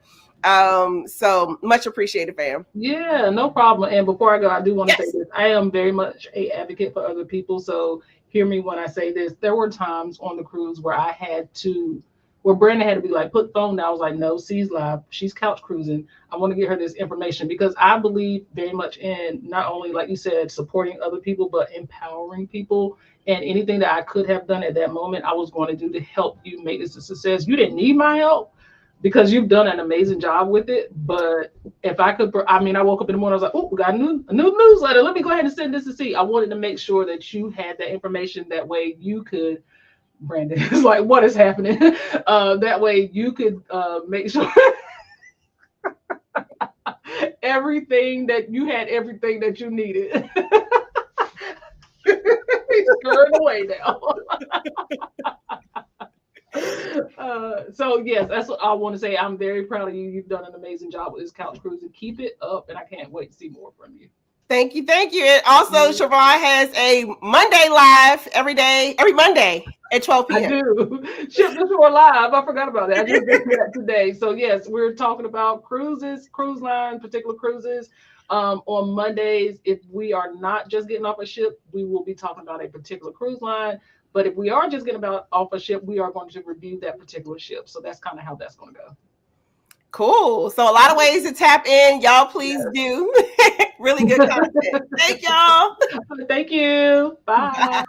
So much appreciated, fam. Yeah, no problem. And before I go, I do want to say this. I am very much an advocate for other people. So hear me when I say this. There were times on the cruise where I had to, where Brandon had to be like, put the phone down. I was like, no, C's live. She's couch cruising. I want to get her this information because I believe very much in not only, like you said, supporting other people, but empowering people. And anything that I could have done at that moment, I was going to do to help you make this a success. You didn't need my help because you've done an amazing job with it. But if I could, I mean, I woke up in the morning, I was like, oh, we got a new newsletter. Let me go ahead and send this to see. I wanted to make sure that you had that information. That way you could, Brandon is like, what is happening? That way you could make sure everything that you had, everything that you needed. He's scurrying away now. So yes, that's what I want to say. I'm very proud of you. You've done an amazing job with this couch cruising. Keep it up, and I can't wait to see more from you. Thank you. And also, Siobhan has a Monday live every Monday at 12 p.m. I do. Ship this for live. I forgot about that. I just did that today. So yes, we're talking about cruises, cruise line, particular cruises. On Mondays, if we are not just getting off a ship, we will be talking about a particular cruise line. But if we are just getting off a ship, we are going to review that particular ship. So that's kind of how that's going to go. Cool. So a lot of ways to tap in. Y'all please do. Really good content. Thank y'all. Thank you. Bye.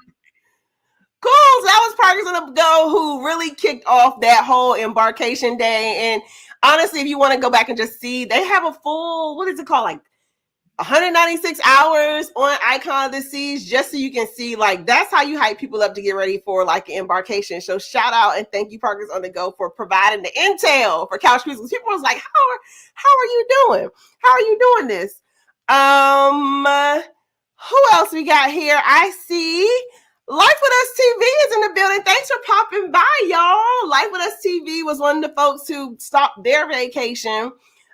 Cool. So that was Parkers on the Go who really kicked off that whole embarkation day. And honestly, if you want to go back and just see, they have a full, what is it called? Like 196 hours on Icon of the Seas, just so you can see, like, that's how you hype people up to get ready for like an embarkation. So shout out and thank you, Parkers on the Go, for providing the intel for couch cruises. People was like, how are you doing? How are you doing this? Who else we got here? I see Life With Us TV is in the building. Thanks for popping by, y'all. Life With Us TV was one of the folks who stopped their vacation.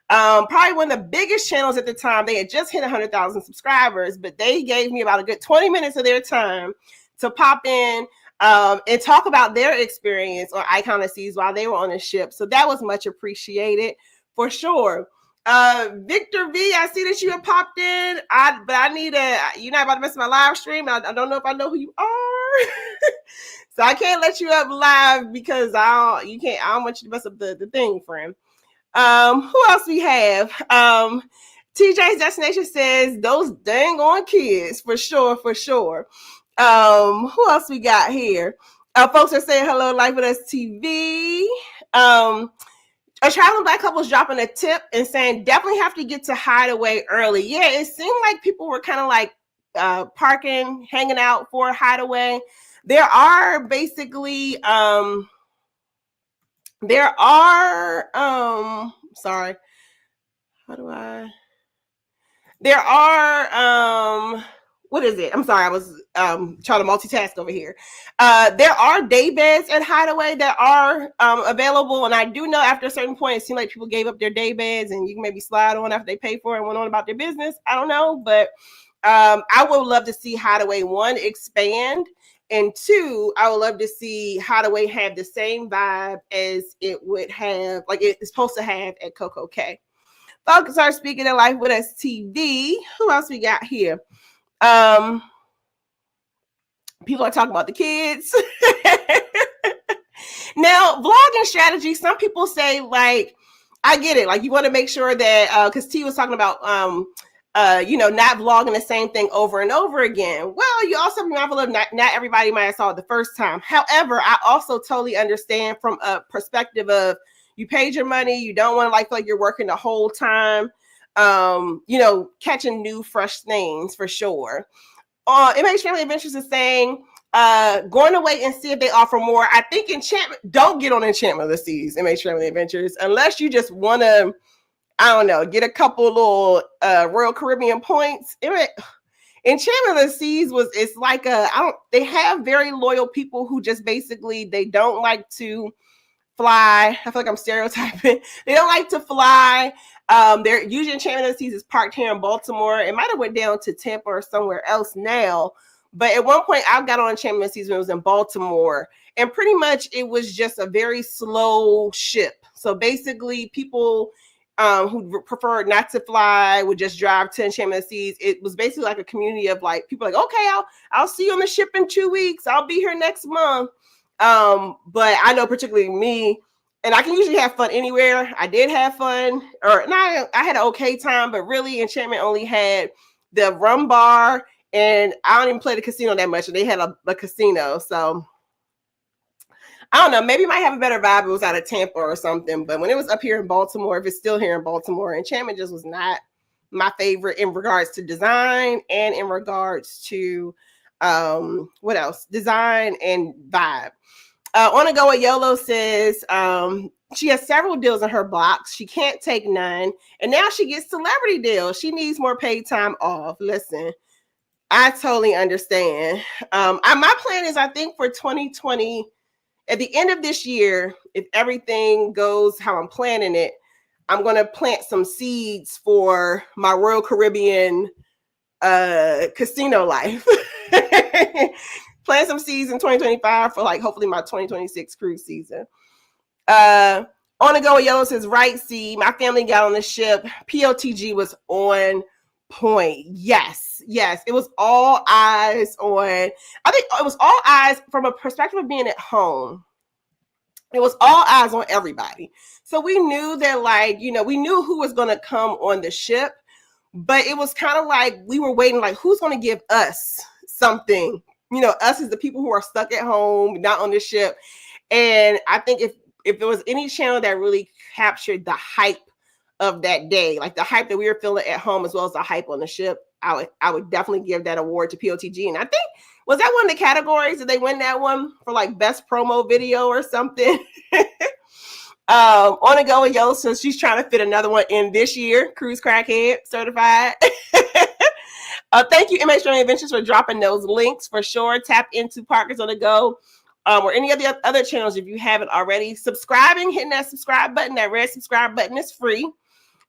Probably one of the biggest channels at the time. They had just hit 100,000 subscribers, but they gave me about a good 20 minutes of their time to pop in and talk about their experience on Icon of Seas while they were on the ship. So that was much appreciated for sure. Victor V, I see that you have popped in. But I need you're not about to mess with my live stream. I don't know if I know who you are. So I can't let you up live because I don't want you to mess up the thing, friend. Who else we have? TJ's Destination says those dang on kids for sure. Who else we got here? Folks are saying hello, Life With Us TV. A traveling Black couple is dropping a tip and saying definitely have to get to Hideaway early. Yeah, it seemed like people were kind of like parking, hanging out for Hideaway. There are basically sorry. How do I? There are what is it? I'm sorry, I was trying to multitask over here. There are day beds at Hideaway that are available, and I do know after a certain point, it seemed like people gave up their day beds, and you can maybe slide on after they pay for it and went on about their business. I don't know, but I would love to see Hideaway, one, expand, and two, I would love to see Hideaway have the same vibe as it would have, like it's supposed to have at Coco K. Folks are speaking of life with us TV. Who else we got here? People are talking about the kids. Now, vlogging strategy, some people say, like, I get it. Like, you want to make sure that, because T was talking about, not vlogging the same thing over and over again. Well, you also be mindful of not everybody might have saw it the first time. However, I also totally understand from a perspective of you paid your money, you don't want to feel like you're working the whole time, catching new, fresh things for sure. MH Family Adventures is saying, going to wait and see if they offer more. I think Enchantment, don't get on Enchantment of the Seas, MH Family Adventures, unless you just want to, I don't know, get a couple little Royal Caribbean points. Enchantment of the Seas it's like they have very loyal people who just basically, they don't like to fly. I feel like I'm stereotyping. They don't like to fly. They're usually Enchantment of the Seas is parked here in Baltimore. It might have went down to Tampa or somewhere else now. But at one point, I got on Enchantment of the Seas when it was in Baltimore. And pretty much it was just a very slow ship. So basically, people who preferred not to fly would just drive to Enchantment of the Seas. It was basically like a community of people like, okay, I'll see you on the ship in 2 weeks. I'll be here next month. But I know particularly me, and I can usually have fun anywhere. I did have fun, I had an okay time, but really Enchantment only had the rum bar, and I don't even play the casino that much, and they had a casino. So I don't know, maybe it might have a better vibe if it was out of Tampa or something. But when it was up here in Baltimore, if it's still here in Baltimore, Enchantment just was not my favorite in regards to design and in regards to what else? Design and vibe. On a Go with YOLO says she has several deals in her box. She can't take none. And now she gets celebrity deals. She needs more paid time off. Listen, I totally understand. My plan is, I think for 2020, at the end of this year, if everything goes how I'm planning it, I'm going to plant some seeds for my Royal Caribbean casino life. Plant some seeds in 2025 for hopefully my 2026 cruise season. On the Go with Yellow says, right, see, my family got on the ship. POTG was on point. Yes. It was all eyes on, I think it was all eyes from a perspective of being at home. It was all eyes on everybody. So we knew that we knew who was going to come on the ship, but it was kind of like we were waiting, who's going to give us something? Us as the people who are stuck at home, not on the ship. And I think if there was any channel that really captured the hype of that day, like the hype that we were feeling at home as well as the hype on the ship, I would definitely give that award to POTG. And I think, was that one of the categories? Did they win that one for best promo video or something? On a Go with Yo, so she's trying to fit another one in this year. Cruise Crackhead certified. Thank you, MH Family Adventures, for dropping those links for sure. Tap into Parkers on the Go or any of the other channels if you haven't already. Subscribing, hitting that subscribe button, that red subscribe button is free.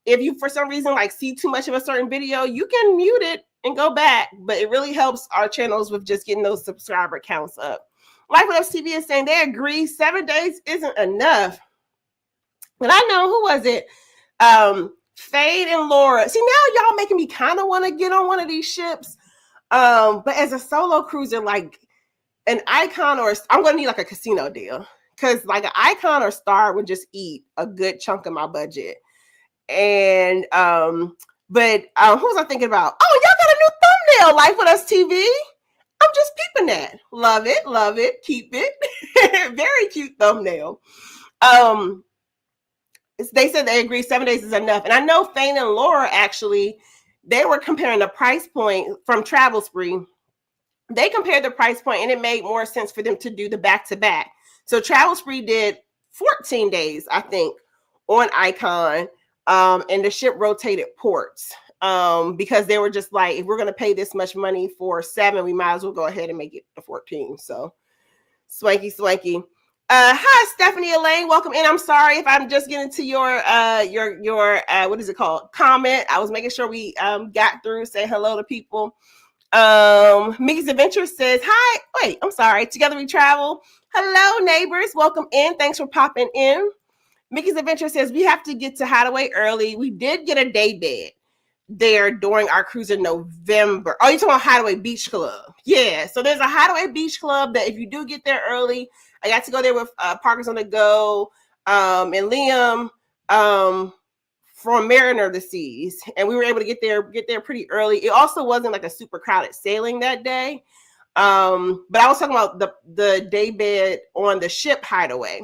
If you, for some reason, see too much of a certain video, you can mute it and go back. But it really helps our channels with just getting those subscriber counts up. Life with Us TV is saying they agree 7 days isn't enough. But I know, who was it? Fade and Laura. See, now y'all making me kind of want to get on one of these ships. But as a solo cruiser, an Icon or I'm going to need a casino deal, because an Icon or Star would just eat a good chunk of my budget. And but who was I thinking about? Oh, y'all got a new thumbnail, Life with Us TV. I'm just peeping that. Love it, keep it. Very cute thumbnail. They said they agree 7 days is enough. And I know Fane and Laura, actually, they were comparing the price point from Travel Spree. They compared the price point, and it made more sense for them to do the back-to-back. So Travel Spree did 14 days, I think, on Icon. And the ship rotated ports because they were just like, if we're going to pay this much money for 7, we might as well go ahead and make it the 14. So swanky. Hi, Stephanie Elaine. Welcome in. I'm sorry if I'm just getting to your what is it called? Comment. I was making sure we got through. Say hello to people. Mickey's Adventure says, hi. Wait, I'm sorry. Together we travel. Hello, neighbors. Welcome in. Thanks for popping in. Mickey's Adventure says, we have to get to Hideaway early. We did get a day bed there during our cruise in November. Oh, you're talking about Hideaway Beach Club. Yeah, so there's a Hideaway Beach Club that if you do get there early, I got to go there with Parkers on the Go and Liam from Mariner of the Seas, and we were able to get there pretty early. It also wasn't like a super crowded sailing that day, but I was talking about the day bed on the ship Hideaway,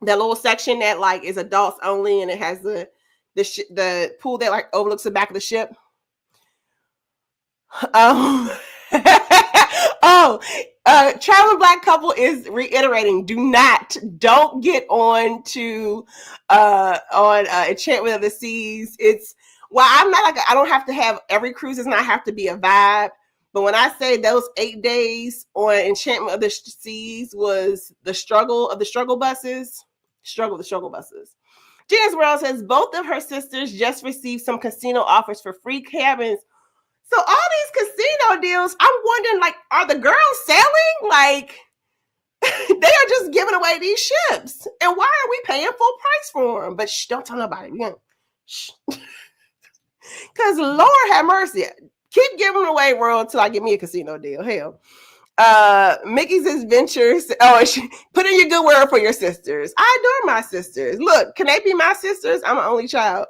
that little section that like is adults only, and it has the pool that like overlooks the back of the ship. Traveling Black couple is reiterating: don't get on to Enchantment of the Seas. It's I'm not like I don't have to have every cruise does not have to be a vibe. But when I say those 8 days on Enchantment of the Seas was the struggle of the struggle buses. Janice World says both of her sisters just received some casino offers for free cabins. So all these casino deals, I'm wondering, like, are the girls selling? Like, they are just giving away these ships. And why are we paying full price for them? But don't tell nobody. Because Lord have mercy. Keep giving away world until I get me a casino deal. Hell. Mickey's Adventures. Put in your good word for your sisters. I adore my sisters. Look, can they be my sisters? I'm an only child.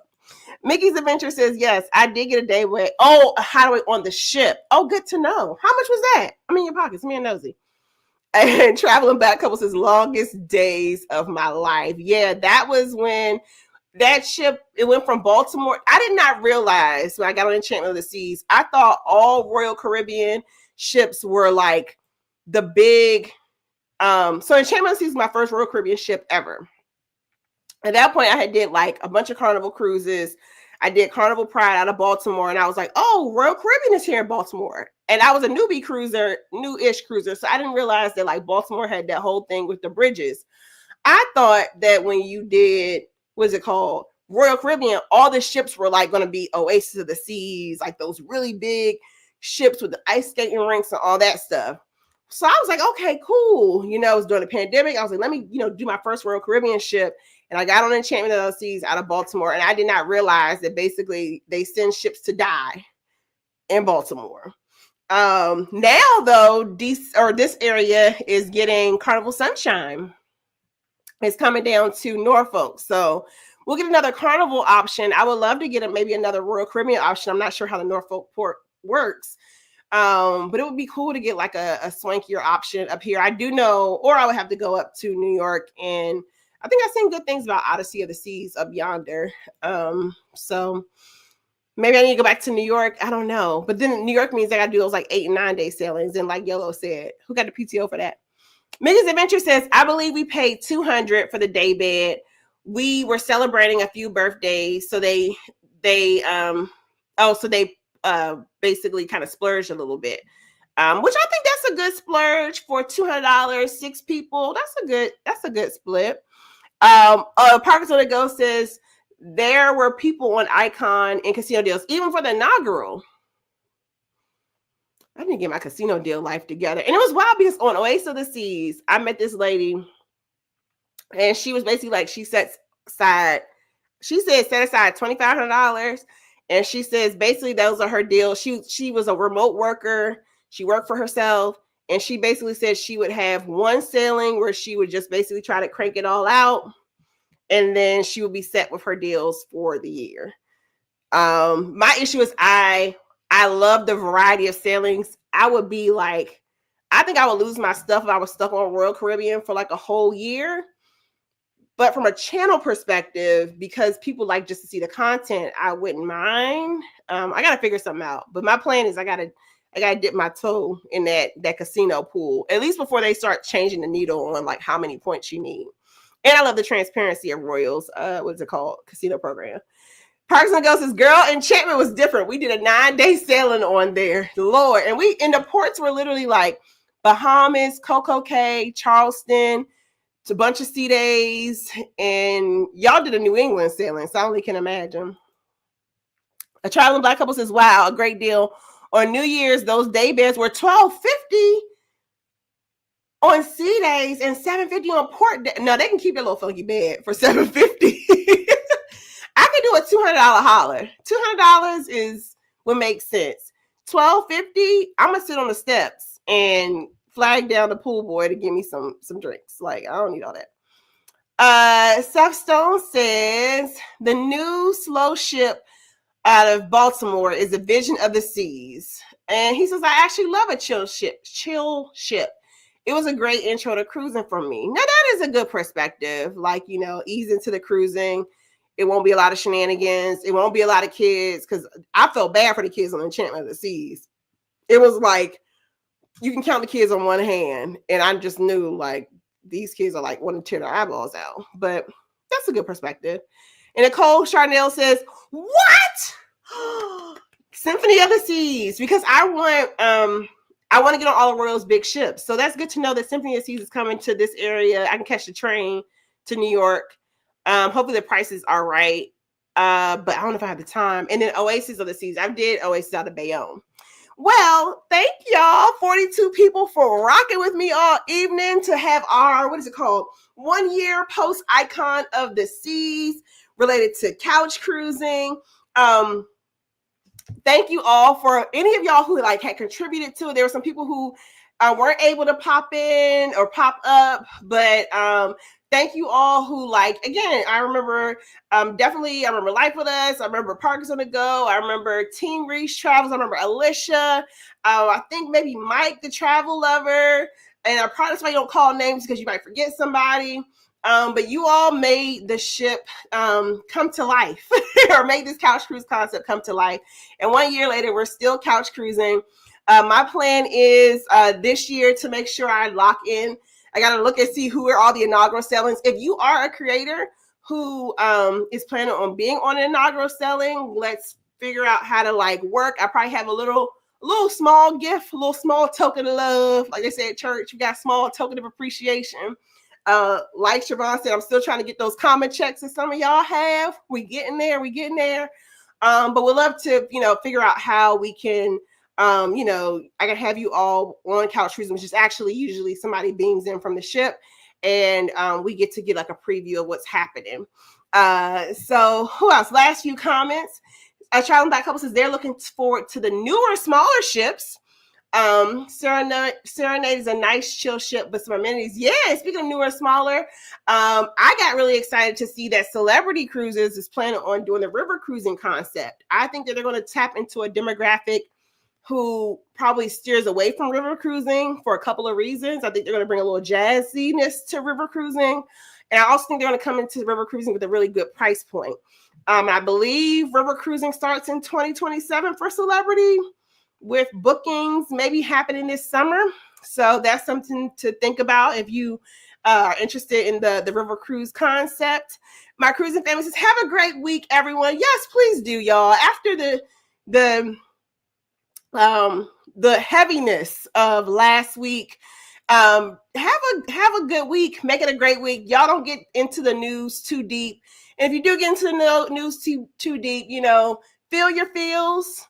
Mickey's Adventure says, yes, I did get a day where, Hideaway on the ship. Oh, good to know. How much was that? I'm in your pockets. Me and Nosy. And Traveling Back couple says, longest days of my life. Yeah, that was when that ship, it went from Baltimore. I did not realize when I got on Enchantment of the Seas, I thought all Royal Caribbean ships were like the big, so Enchantment of the Seas is my first Royal Caribbean ship ever. At that point, I had did like a bunch of Carnival cruises. I did Carnival Pride out of Baltimore, and I was like, oh, Royal Caribbean is here in Baltimore. And I was a new-ish cruiser, so I didn't realize that like Baltimore had that whole thing with the bridges. I thought that when you did, what's it called, Royal Caribbean, all the ships were like going to be Oasis of the Seas, like those really big ships with the ice skating rinks and all that stuff. So I was like, okay, cool. It was during the pandemic. I was like, let me, do my first Royal Caribbean ship. And I got on Enchantment of the Seas out of Baltimore. And I did not realize that basically they send ships to die in Baltimore. Now, though, this area is getting Carnival Sunshine. It's coming down to Norfolk. So we'll get another Carnival option. I would love to get maybe another Royal Caribbean option. I'm not sure how the Norfolk port works. But it would be cool to get like a swankier option up here. I do know, or I would have to go up to New York, and I think I've seen good things about Odyssey of the Seas up yonder. So maybe I need to go back to New York. I don't know. But then New York means I got to do those like 8 and 9 day sailings. And like Yellow said, who got the PTO for that? Mickey's Adventure says, I believe we paid $200 for the day bed. We were celebrating a few birthdays. So they basically kind of splurged a little bit, which I think that's a good splurge for $200, 6 people. That's a good split. Parkers on the Go says there were people on Icon and casino deals, even for the inaugural. I didn't get my casino deal life together. And it was wild because on Oasis of the Seas, I met this lady, and she was basically like, set aside $2,500. And she says basically those are her deals. She was a remote worker. She worked for herself. And she basically said she would have one sailing where she would just basically try to crank it all out. And then she would be set with her deals for the year. My issue is I love the variety of sailings. I would be like, I think I would lose my stuff if I was stuck on Royal Caribbean for like a whole year. But from a channel perspective, because people like just to see the content, I wouldn't mind. I got to figure something out. But my plan is I got to dip my toe in that casino pool, at least before they start changing the needle on like how many points you need. And I love the transparency of Royals. What's it called? Casino program. Parks and Ghosts says, girl, Enchantment was different. We did a 9-day sailing on there. Lord. And the ports were literally like Bahamas, Coco Cay, Charleston, it's a bunch of sea days. And y'all did a New England sailing, so I only can imagine. A traveling black couple says, wow, a great deal. On New Year's, those day beds were $12.50 on sea days and $7.50 on port day. No, they can keep your little funky bed for $7.50. I could do a $200 holler. $200 is what makes sense. $12.50, I'm gonna sit on the steps and flag down the pool boy to give me some drinks. Like, I don't need all that. Seth Stone says the new slow ship out of Baltimore is a vision of the seas. And he says, I actually love a chill ship. It was a great intro to cruising for me. Now that is a good perspective. Like, ease into the cruising. It won't be a lot of shenanigans. It won't be a lot of kids, because I felt bad for the kids on Enchantment of the Seas. It was like, you can count the kids on one hand. And I just knew, like, these kids are like wanting to tear their eyeballs out. But that's a good perspective. And Nicole Charnel says, what? Symphony of the Seas. Because I want to get on all of Royal's big ships. So that's good to know that Symphony of the Seas is coming to this area. I can catch the train to New York. Hopefully the prices are right. But I don't know if I have the time. And then Oasis of the Seas. I did Oasis out of Bayonne. Well, thank y'all, 42 people, for rocking with me all evening to have our, 1 year post icon of the seas related to couch cruising. Thank you all for any of y'all who had contributed to it. There were some people who weren't able to pop in or pop up, but thank you all who again, I remember definitely, I remember Life With Us. I remember Parkers on the Go. I remember Team Reach Travels. I remember Alicia. I think maybe Mike, the travel lover. And I promise why you don't call names, because you might forget somebody. But you all made the ship come to life, or made this couch cruise concept come to life. And 1 year later, we're still couch cruising. My plan is this year to make sure I lock in. I got to look and see who are all the inaugural sailings. If you are a creator who is planning on being on an inaugural sailing, let's figure out how to work. I probably have a little small gift, a little small token of love. Like they say at church, we got small token of appreciation. Like Siobhan said, I'm still trying to get those comment checks that some of y'all have. We getting there. But we'd love to, figure out how we can, I can have you all on couch cruising, which is actually usually somebody beams in from the ship, and we get to get a preview of what's happening. So who else? Last few comments. Traveling Black Couple says they're looking forward to the newer, smaller ships. Serenade is a nice chill ship with some amenities. Yeah, speaking of newer, smaller, I got really excited to see that Celebrity Cruises is planning on doing the river cruising concept. I think that they're going to tap into a demographic who probably steers away from river cruising for a couple of reasons. I think they're going to bring a little jazziness to river cruising. And I also think they're going to come into river cruising with a really good price point. I believe river cruising starts in 2027 for Celebrity, with bookings maybe happening this summer. So that's something to think about if you are interested in the river cruise concept. My cruising family says, have a great week, everyone. Yes, please do, y'all. After the heaviness of last week, have a good week. Make it a great week. Y'all don't get into the news too deep. And if you do get into the news too deep, feel your feels.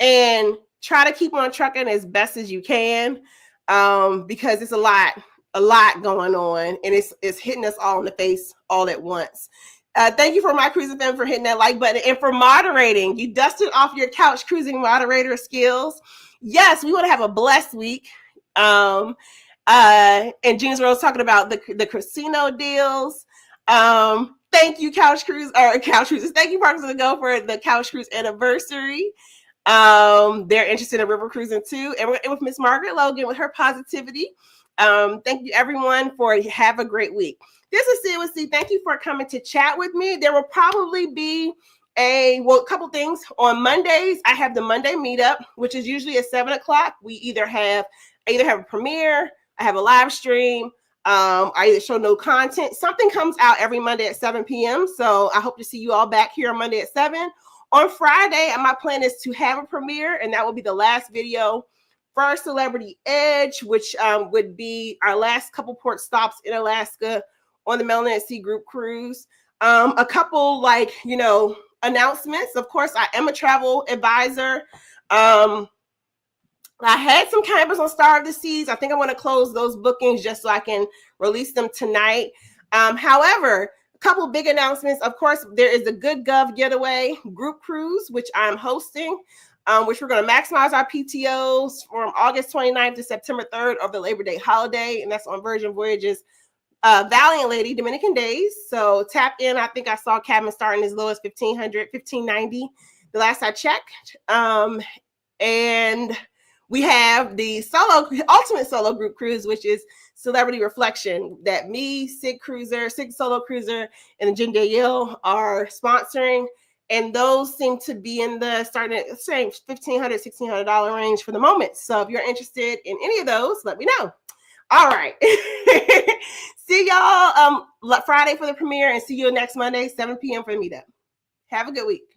And try to keep on trucking as best as you can, because it's a lot going on, and it's hitting us all in the face all at once. Thank you for my cruising family for hitting that like button and for moderating. You dusted off your couch cruising moderator skills. Yes, we want to have a blessed week. And Jean's Rose talking about the casino deals. Thank you, couch cruisers. Thank you, Parkers on the Go, for the couch cruise anniversary. They're interested in river cruising too, and with Miss Margaret Logan with her positivity. Thank you, everyone, for have a great week. This is COC. Thank you for coming to chat with me. There will probably be a couple things on Mondays. I have the Monday meetup, which is usually at 7:00. We either have a premiere, I have a live stream, I either show no content. Something comes out every Monday at 7 p.m. So I hope to see you all back here on Monday at 7. On Friday, my plan is to have a premiere, and that will be the last video for our Celebrity Edge, which would be our last couple port stops in Alaska on the Melanin at Sea group cruise. A couple announcements. Of course, I am a travel advisor. I had some campers on Star of the Seas. I think I want to close those bookings just so I can release them tonight. However, a couple big announcements. Of course, there is the Good Gov Getaway group cruise, which I'm hosting, which we're going to maximize our PTOs from August 29th to September 3rd of the Labor Day holiday. And that's on Virgin Voyages Valiant Lady Dominican Days. So tap in. I think I saw cabin starting as low as $1,500, $1,590 the last I checked. And we have the ultimate solo group cruise, which is Celebrity Reflection, that me, Sig Solo Cruiser, and Jen Danielle are sponsoring. And those seem to be in the starting at the same $1,500, $1,600 range for the moment. So if you're interested in any of those, let me know. All right. See y'all Friday for the premiere, and see you next Monday, 7 p.m. for the meetup. Have a good week.